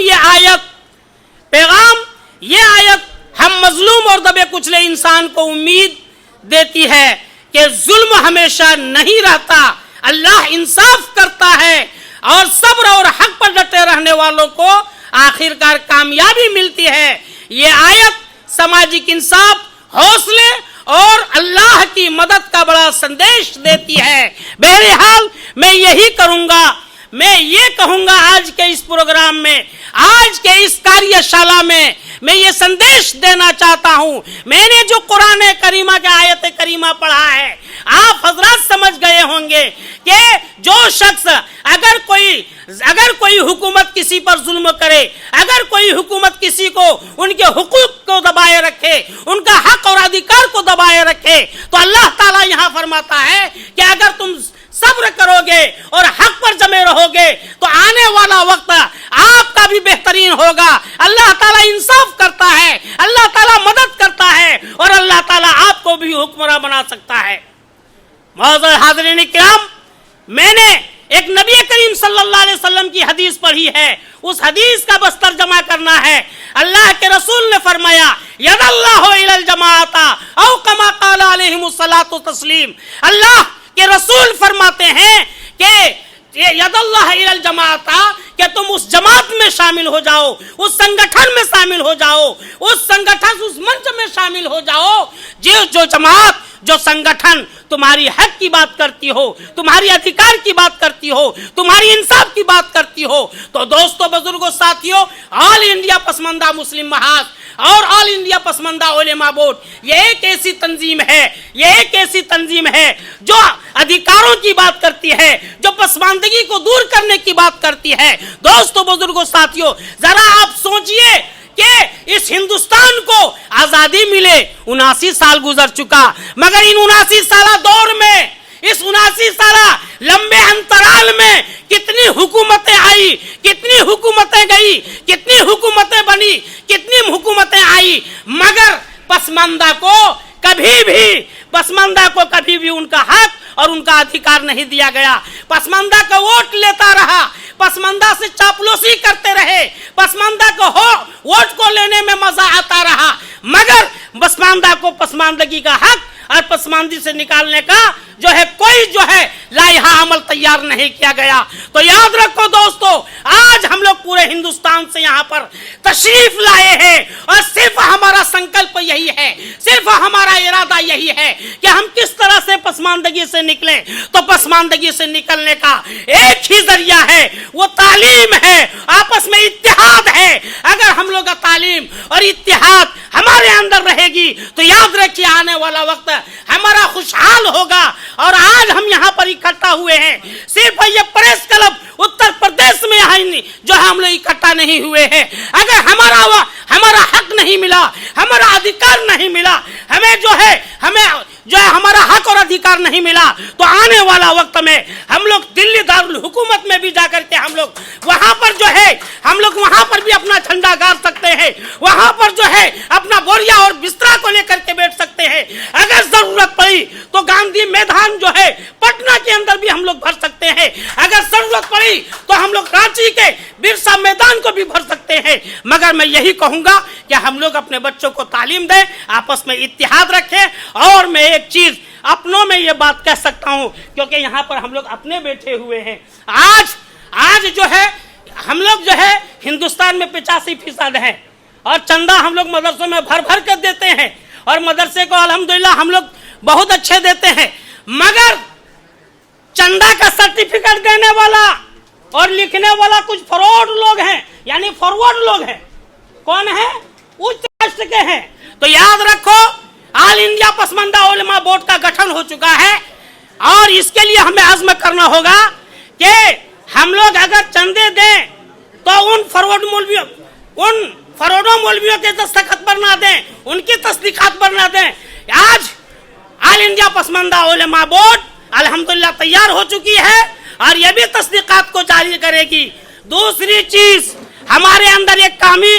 ये आयत हम मजलूम और दबे कुचले इंसान को उम्मीद देती है कि जुल्म हमेशा नहीं रहता, अल्लाह इंसाफ करता है और सब्र और हक पर डटे रहने वालों को आखिरकार कामयाबी मिलती है। ये आयत सामाजिक इंसाफ, हौसले और अल्लाह की मदद का बड़ा संदेश देती है। बहरहाल मैं ये कहूंगा आज के इस प्रोग्राम में, आज के इस कार्यशाला में मैं ये संदेश देना चाहता हूं। मैंने जो कुरान करीमा के आयत करीमा पढ़ा है, आप हजरात समझ गए होंगे कि जो शख्स अगर कोई हुकूमत किसी पर जुल्म करे, अगर कोई हुकूमत किसी को उनके हुकूक को दबाए रखे, उनका हक और अधिकार को दबाए रखे, तो अल्लाह ताला यहां फरमाता है कि अगर तुम सब्र करोगे और हक पर जमे रहोगे तो आने वाला वक्त आपका भी बेहतरीन होगा। अल्लाह ताला इंसाफ करता है, अल्लाह ताला मदद करता है और अल्लाह ताला आपको भी हुक्मरान बना सकता है। मौजूद हाज़रीन किराम, मैंने एक नबी करीम सल्लल्लाहु अलैहि वसल्लम की हदीस पढ़ी है, उस हदीस का बस तर्जमा करना है। अल्लाह के रसूल ने फरमाया, यदल्लाहु इलल जमाअता औ कमा क़ाला अलैहिमुस्सलातु तस्लीम। अल्लाह के रसूल फरमाते हैं कि यदल्लाह इलल जमाअता, कि तुम उस जमात में शामिल हो जाओ, उस संगठन में शामिल हो जाओ, उस मंच में शामिल हो जाओ जो जमात, जो संगठन तुम्हारी हक की बात करती हो, तुम्हारी अधिकार की बात करती हो, तुम्हारी इंसाफ की बात करती हो। तो दोस्तों, बुजुर्गों, साथियों, ऑल इंडिया पसमानदा मुस्लिम महाज और ऑल इंडिया पसमानदा उलेमा बोर्ड ये एक ऐसी तंजीम है जो अधिकारों की बात करती है, जो पसमानदगी को दूर करने की बात करती है। दोस्तों, बुजुर्गों, साथियों, जरा आप सोचिए कि इस हिंदुस्तान को आजादी मिले 79 साल गुजर चुका, मगर इन 79 साल दौर में, इस 79 साल लंबे अंतराल में कितनी हुकूमतें आई, कितनी हुकूमतें गई, कितनी हुकूमतें बनी, कितनी हुकूमतें आई, मगर पसमानदा को कभी भी उनका हक और उनका अधिकार नहीं दिया गया। पसमानदा का वोट लेता रहा, पसमानदा से चापलूसी करते रहे, पसमानदा को वोट को लेने में मजा आता रहा, मगर पसमानदा को पसमानदगी का हक और पसमानदी से निकालने का कोई लाइहा अमल तैयार नहीं किया गया। तो याद रखो दोस्तों, आज हम लोग पूरे हिंदुस्तान से यहाँ पर तशरीफ लाए हैं और सिर्फ हमारा संकल्प यही है, सिर्फ हमारा इरादा यही है कि हम किस तरह से पसमानदगी से निकलें। तो पसमानदगी से निकलने का एक ही जरिया है, वो तालीम है, आपस में इत्तेहाद है। अगर हम लोग का तालीम और इत्तेहाद हमारे अंदर रहेगी तो याद रखिए आने वाला वक्त हमारा खुशहाल होगा। और आज हम यहाँ पर इकट्ठा हुए हैं, सिर्फ ये प्रेस क्लब उत्तर प्रदेश में हम लोग इकट्ठा नहीं हुए हैं। अगर हमारा हक नहीं मिला, हमारा अधिकार नहीं मिला, हमें हमारा हक और अधिकार नहीं मिला, तो आने वाला वक्त में हम लोग दिल्ली दारुल हुकूमत में भी जाकर के हम लोग वहां पर भी अपना झंडा गाड़ सकते हैं, वहां पर अपना बोरिया और बिस्तरा को लेकर के बैठ सकते हैं। अगर जरूरत पड़ी तो गांधी मैदान पटना के अंदर भी हम लोग भर सकते हैं। अगर जरूरत पड़ी तो हम लोग रांची के बिरसा मैदान को भी भर सकते हैं। मगर मैं यही कहूंगा कि हम लोग अपने बच्चों को तालीम दें, आपस में इत्तेहाद रखें। और मैं एक चीज अपनों में ये बात कह सकता हूं, क्योंकि यहाँ पर हम लोग अपने बैठे हुए हैं। आज हम लोग हिंदुस्तान में 85% है और चंदा हम लोग मदरसों में भर भर कर देते हैं और मदरसे को अल्हम्दुलिल्लाह हम लोग बहुत अच्छे देते हैं, मगर चंदा का सर्टिफिकेट देने वाला और लिखने वाला कुछ फ्रॉड लोग हैं, यानी फॉरवर्ड लोग हैं। कौन है? उच्च कास्ट के हैं। तो याद रखो, ऑल इंडिया पसमानदा उलेमा बोर्ड का गठन हो चुका है और इसके लिए हमें अज़्म करना होगा कि हम लोग अगर चंदे दें तो उन फरोडो मौलवियों के दस्तखत पर ना दें, उनकी तस्दीकात पर ना दें। आज ऑल इंडिया पसमानदा उलेमा बोर्ड अल्हम्दुलिल्लाह तैयार हो चुकी है और ये भी तस्दीकात को जारी करेगी। दूसरी चीज, हमारे अंदर एक कमी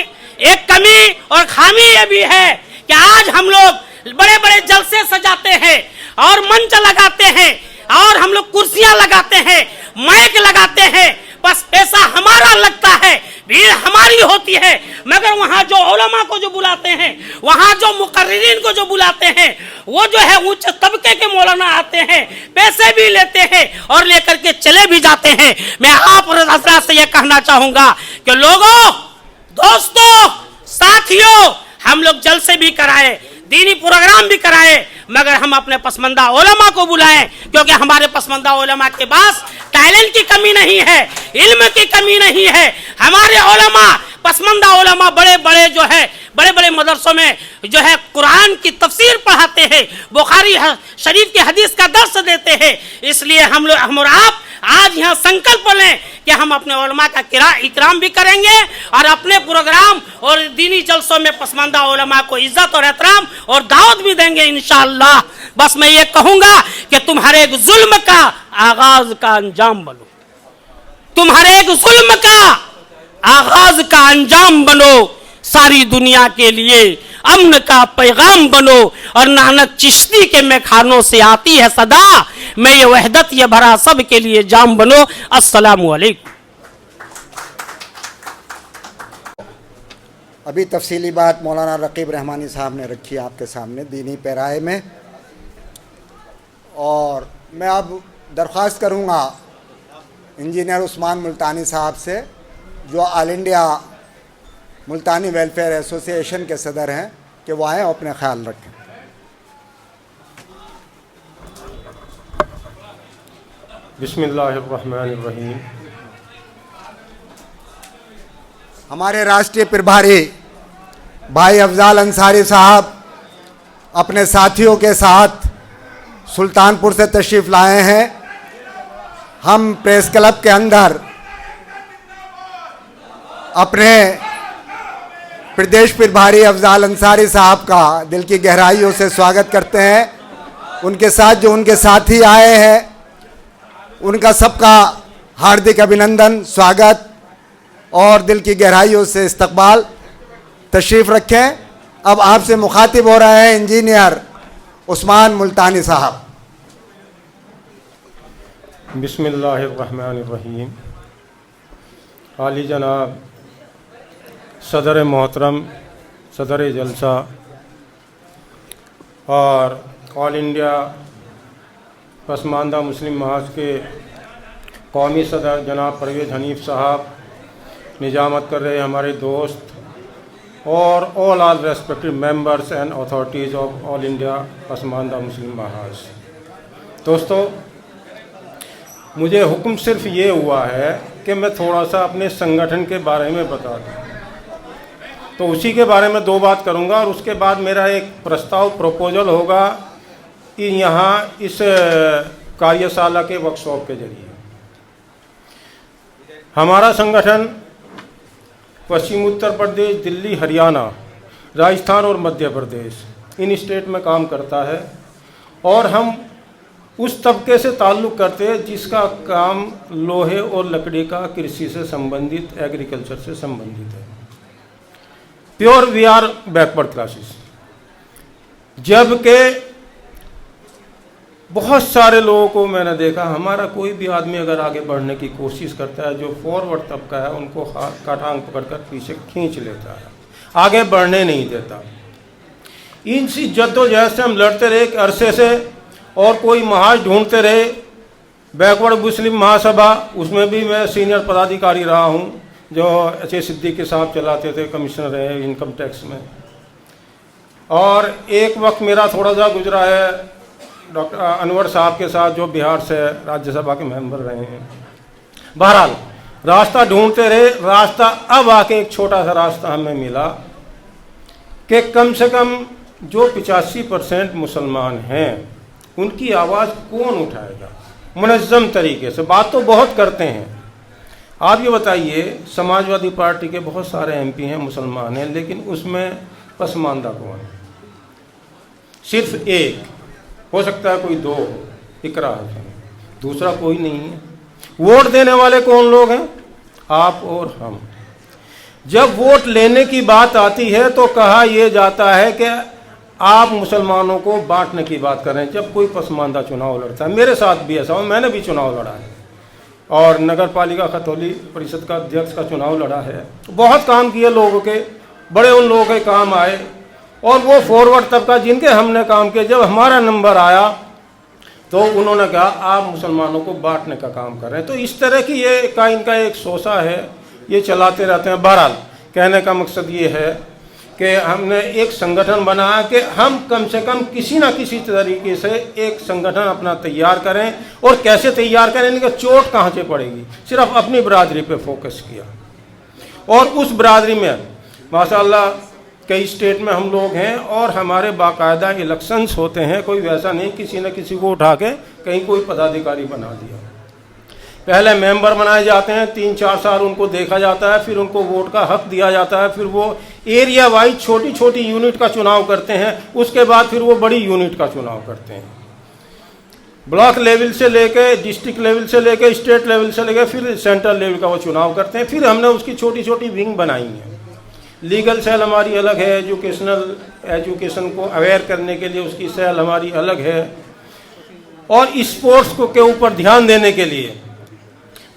और खामी ये भी है कि आज हम लोग बड़े बड़े जलसे सजाते हैं और मंच लगाते हैं और हम लोग कुर्सियां लगाते हैं, माइक लगाते हैं, बस पैसा हमारा लगता है, भीड़ हमारी होती है, मगर वहां जो उलमा को जो बुलाते हैं, वहां जो मुकर्रिरीन को जो बुलाते हैं, वो जो है उच्च तबके के मौलाना आते हैं, पैसे भी लेते हैं और लेकर के चले भी जाते हैं। मैं आप हज़रात से यह कहना चाहूंगा कि लोगों, दोस्तों, साथियों, हम लोग जलसे भी कराएं, दीनी प्रोग्राम भी कराएं, मगर हम अपने पसमानदा उलमा को बुलाएं, क्योंकि हमारे पसमानदा उलमा के पास टैलेंट की कमी नहीं है, इल्म की कमी नहीं है। हमारे उलमा, पसमानदा उलमा बड़े बड़े मदरसों में जो है कुरान की तफसीर पढ़ाते हैं, बुखारी शरीफ की हदीस का दर्स देते हैं। इसलिए हम और आप आज यहाँ संकल्प लें कि हम अपने उलमा का इकराम भी करेंगे और अपने प्रोग्राम और दीनी जलसों में पसमानदा उलमा को इज्जत और एहतराम और दावत भी देंगे इंशाअल्लाह। बस मैं ये कहूंगा कि तुम्हारे एक जुल्म का आगाज का अंजाम बनो, तुम्हारे एक जुल्म का आगाज का अंजाम बनो, सारी दुनिया के लिए अमन का पैगाम बनो। और नानक चिश्ती के मैखानों से आती है सदा, मैं ये वहदत ये भरा सब के लिए जाम बनो। अस्सलामु अलैकुम। अभी तफसीली बात मौलाना रकीब रहमानी साहब ने रखी आपके सामने दीनी पैराए में, और मैं अब दरख्वास्त करूँगा इंजीनियर उस्मान मुल्तानी साहब से, जो ऑल इंडिया मुल्तानी वेलफेयर एसोसिएशन के सदर हैं, कि वो आएँ और अपने ख्याल रखें। बिस्मिल्लाहिर्रहमानिर्रहीम। हमारे राष्ट्रीय प्रभारी भाई अफजाल अंसारी साहब अपने साथियों के साथ सुल्तानपुर से तशरीफ़ लाए हैं। हम प्रेस क्लब के अंदर अपने प्रदेश प्रभारी अफजाल अंसारी साहब का दिल की गहराइयों से स्वागत करते हैं। उनके साथ जो उनके साथी आए हैं, उनका सबका हार्दिक अभिनंदन, स्वागत और दिल की गहराइयों से इस्तकबाल। तशरीफ़ रखें। अब आपसे मुखातिब हो रहे हैं इंजीनियर उस्मान मुल्तानी साहब। बिस्मिल्लाहिर्रहमानिर्रहीम। आली जनाब सदर मोहतरम, सदर जलसा और ऑल इंडिया पसमानदा मुस्लिम महाज के कौमी सदर जनाब परवेज़ हनीफ साहब, निजामत कर रहे हमारे दोस्त और all respected members and authorities of all India Pasmanda Muslim Mahaz. दोस्तों, मुझे हुक्म सिर्फ ये हुआ है कि मैं थोड़ा सा अपने संगठन के बारे में बता दूँ, तो उसी के बारे में दो बात करूँगा और उसके बाद मेरा एक प्रपोजल होगा कि यहाँ इस कार्यशाला के वर्कशॉप के जरिए हमारा संगठन पश्चिम उत्तर प्रदेश, दिल्ली, हरियाणा, राजस्थान और मध्य प्रदेश इन स्टेट में काम करता है और हम उस तबके से ताल्लुक़ करते हैं जिसका काम लोहे और लकड़ी का, कृषि से संबंधित, एग्रीकल्चर से संबंधित है। Pure we are backward classes. जबकि बहुत सारे लोगों को मैंने देखा, हमारा कोई भी आदमी अगर आगे बढ़ने की कोशिश करता है, जो फॉरवर्ड तबका है उनको हाथ का टांग पकड़कर पीछे खींच लेता है, आगे बढ़ने नहीं देता। इनसी जद्दोजहद से हम लड़ते रहे एक अरसे से और कोई महाज ढूंढते रहे। बैकवर्ड मुस्लिम महासभा, उसमें भी मैं सीनियर पदाधिकारी रहा हूँ, जो अच्छे सिद्दीकी साहब चलाते थे, कमिश्नर रहे इनकम टैक्स में। और एक वक्त मेरा थोड़ा सा गुजरा है डॉक्टर अनवर साहब के साथ, जो बिहार से राज्यसभा के मेंबर रहे हैं। बहरहाल रास्ता ढूंढते रहे, रास्ता अब आके एक छोटा सा रास्ता हमें मिला कि कम से कम जो 85% मुसलमान हैं उनकी आवाज़ कौन उठाएगा मुनज़्ज़म तरीके से? बात तो बहुत करते हैं। आप ये बताइए, समाजवादी पार्टी के बहुत सारे एमपी हैं मुसलमान हैं, लेकिन उसमें पसमानदा कौन है? सिर्फ एक, हो सकता है कोई दो, इकरा हसन, दूसरा कोई नहीं है। वोट देने वाले कौन लोग हैं? आप और हम। जब वोट लेने की बात आती है तो कहा यह जाता है कि आप मुसलमानों को बांटने की बात कर रहे हैं। जब कोई पसमानदा चुनाव लड़ता है, मेरे साथ भी ऐसा हो, मैंने भी चुनाव लड़ा है और नगर पालिका खतौली परिषद का अध्यक्ष का चुनाव लड़ा है। बहुत काम किए लोगों के, बड़े उन लोगों के काम आए और वो फॉरवर्ड तबका जिनके हमने काम किए, जब हमारा नंबर आया तो उन्होंने कहा आप मुसलमानों को बांटने का काम कर रहे हैं। तो इस तरह की इनका एक सोचा है, ये चलाते रहते हैं। बहरहाल कहने का मकसद ये है कि हमने एक संगठन बनाया कि हम कम से कम किसी ना किसी तरीके से एक संगठन अपना तैयार करें। और कैसे तैयार करें, इनका चोट कहाँ से पड़ेगी, सिर्फ अपनी बरादरी पे फोकस किया। और उस बरादरी में माशाअल्लाह कई स्टेट में हम लोग हैं और हमारे बाकायदा इलेक्शंस होते हैं। कोई वैसा नहीं किसी न किसी को उठा के कहीं कोई पदाधिकारी बना दिया। पहले मेंबर बनाए जाते हैं, 3-4 साल उनको देखा जाता है, फिर उनको वोट का हक दिया जाता है, फिर वो एरिया वाइज छोटी छोटी यूनिट का चुनाव करते हैं। उसके बाद फिर वो बड़ी यूनिट का चुनाव करते हैं। ब्लॉक लेवल से लेके, डिस्ट्रिक्ट लेवल से लेके, स्टेट लेवल से लेके, फिर सेंट्रल लेवल का वो चुनाव करते हैं। फिर हमने उसकी छोटी छोटी विंग बनाई है। लीगल सेल हमारी अलग है, एजुकेशन को अवेयर करने के लिए उसकी सेल हमारी अलग है, और स्पोर्ट्स को के ऊपर ध्यान देने के लिए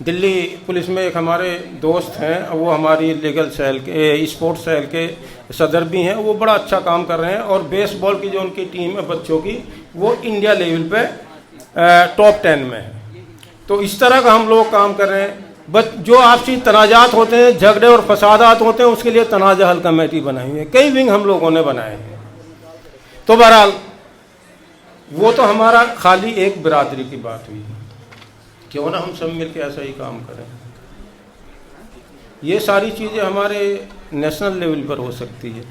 दिल्ली पुलिस में एक हमारे दोस्त हैं, वो हमारी लीगल सेल के, स्पोर्ट्स सेल के सदर भी हैं। वो बड़ा अच्छा काम कर रहे हैं और बेसबॉल की जो उनकी टीम है बच्चों की, वो इंडिया लेवल पे टॉप 10 में है। तो इस तरह का हम लोग काम कर रहे हैं। जो आपसी तनाजात होते हैं, झगड़े और फसादात होते हैं, उसके लिए तनाजा हल कमेटी बनाई है। कई विंग हम लोगों ने बनाए हैं। तो बहरहाल वो तो हमारा खाली एक बिरादरी की बात हुई, क्यों ना हम सब मिलकर ऐसा ही काम करें। ये सारी चीज़ें हमारे नेशनल लेवल पर हो सकती है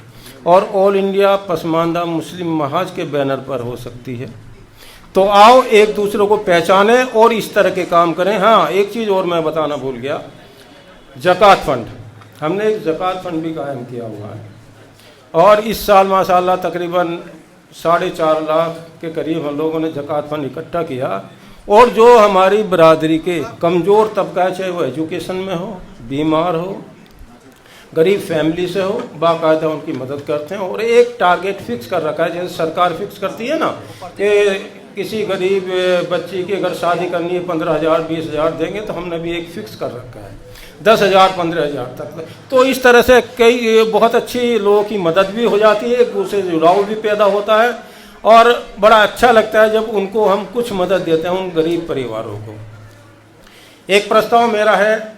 और ऑल इंडिया पसमानदा मुस्लिम महाज के बैनर पर हो सकती है। तो आओ एक दूसरे को पहचानें और इस तरह के काम करें। हाँ, एक चीज़ और मैं बताना भूल गया, ज़कात फंड, हमने एक ज़कात फंड भी कायम किया हुआ है और इस साल माशाअल्लाह तकरीबन 4.5 लाख के करीब हम लोगों ने ज़कात फंड इकट्ठा किया। और जो हमारी बरादरी के कमज़ोर तबका है, चाहे वो एजुकेशन में हो, बीमार हो, गरीब फैमिली से हो, बाकायदा उनकी मदद करते हैं। और एक टारगेट फिक्स कर रखा है, जैसे सरकार फिक्स करती है ना कि किसी गरीब बच्ची की अगर शादी करनी है 15,000 20,000 देंगे, तो हमने भी एक फिक्स कर रखा है 10,000 15,000 तक। तो इस तरह से कई बहुत अच्छी लोगों की मदद भी हो जाती है, एक दूसरे से जुड़ाव भी पैदा होता है और बड़ा अच्छा लगता है जब उनको हम कुछ मदद देते हैं उन गरीब परिवारों को। एक प्रस्ताव मेरा है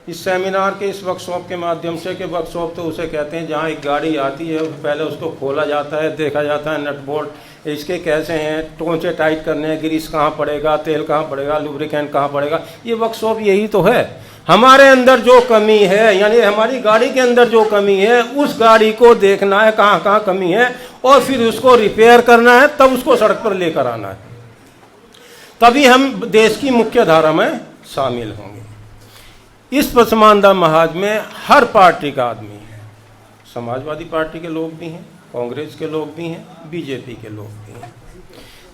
इस सेमिनार के, इस वर्कशॉप के माध्यम से, कि वर्कशॉप तो उसे कहते हैं जहाँ एक गाड़ी आती है पहले उसको खोला जाता है, देखा जाता है नट बोल्ट इसके कैसे हैं, टोंचे टाइट करने हैं, ग्रीस कहाँ पड़ेगा, तेल कहाँ पड़ेगा, लुब्रिकेंट कहाँ पड़ेगा। ये वर्कशॉप यही तो है। हमारे अंदर जो कमी है, यानी हमारी गाड़ी के अंदर जो कमी है, उस गाड़ी को देखना है कहाँ कहाँ कमी है और फिर उसको रिपेयर करना है, तब उसको सड़क पर लेकर आना है, तभी हम देश की मुख्य धारा में शामिल होंगे। इस पसमानदा महाज में हर पार्टी का आदमी है, समाजवादी पार्टी के लोग भी हैं, कांग्रेस के लोग भी हैं, बीजेपी के लोग भी हैं।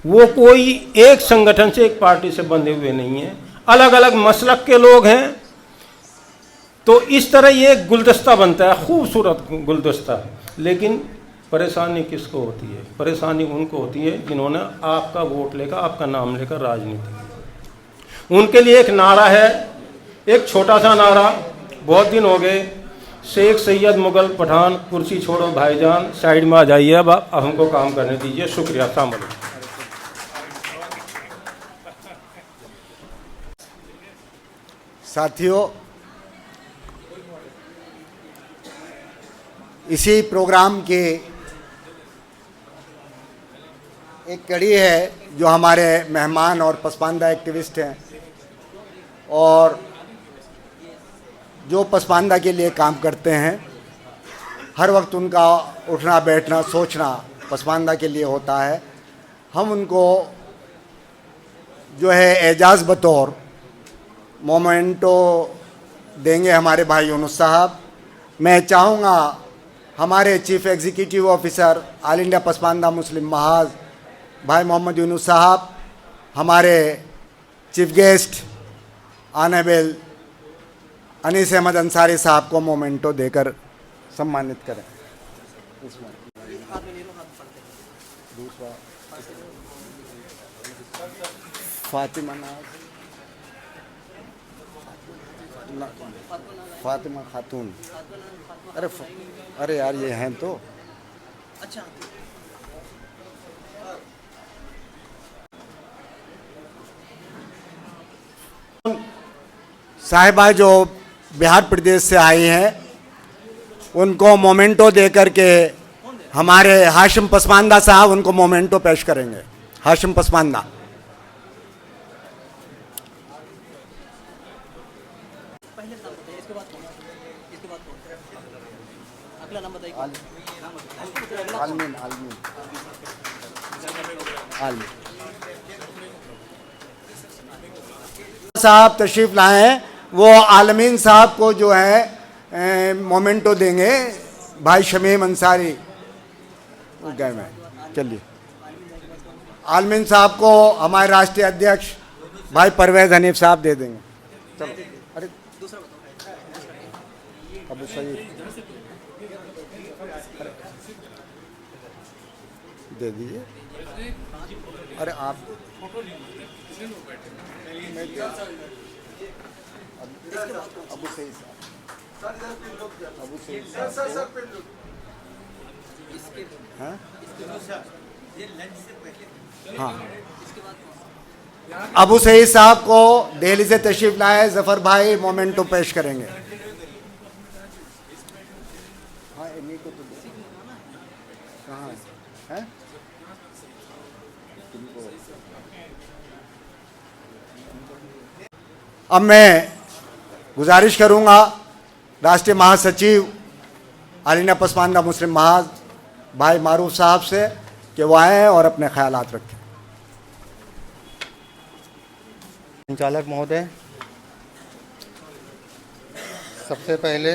वो कोई एक संगठन से, एक पार्टी से बंधे हुए नहीं हैं, अलग अलग मसलक के लोग हैं। तो इस तरह ये गुलदस्ता बनता है, खूबसूरत गुलदस्ता। लेकिन परेशानी किसको होती है? परेशानी उनको होती है जिन्होंने आपका वोट लेकर, आपका नाम लेकर राजनीति की। उनके लिए एक नारा है, एक छोटा सा नारा, बहुत दिन हो गए, शेख सैयद मुगल पठान कुर्सी छोड़ो भाईजान, साइड में आ जाइए, अब हमको काम करने दीजिए। शुक्रिया। अस्सलाम वालेकुम। साथियों, इसी प्रोग्राम के एक कड़ी है जो हमारे मेहमान और पसमानदा एक्टिविस्ट हैं और जो पसमानदा के लिए काम करते हैं, हर वक्त उनका उठना बैठना सोचना पसमानदा के लिए होता है। हम उनको जो है एजाज़ बतौर मोमेंटो देंगे हमारे भाई यूनुस साहब। मैं चाहूँगा हमारे chief executive officer all India Pasmanda Muslim Mahaz भाई मोहम्मद यूनुस साहब हमारे chief guest honourable Anees Ahmad Ansari साहब को मोमेंटो देकर सम्मानित करें। दूसरा फातिमा फातिमा खातून। अरे यार ये हैं तो अच्छा। साहिबा जो बिहार प्रदेश से आई हैं उनको मोमेंटो दे करके हमारे हाशिम पसमानदा साहब उनको मोमेंटो पेश करेंगे। हाशिम पसमानदा। आलमीन साहब तशरीफ लाए हैं, वो आलमीन साहब को जो है मोमेंटो देंगे। भाई शमीम अंसारी गए में चलिए। आलमीन साहब को हमारे राष्ट्रीय अध्यक्ष भाई परवेज हनीफ साहब दे देंगे। चलो अरे अबू सईद दे दीजिए। अरे आप अबू सईद हाँ अबू सईद साहब को दिल्ली से तशरीफ लाए जफर भाई मोमेंटो पेश करेंगे। हाँ इन्हीं को तो कहाँ है? अब मैं गुजारिश करूंगा राष्ट्रीय महासचिव all India Pasmanda Muslim Mahaz भाई मारूफ साहब से कि वो आएँ और अपने ख्यालात रखें। संचालक महोदय, सबसे पहले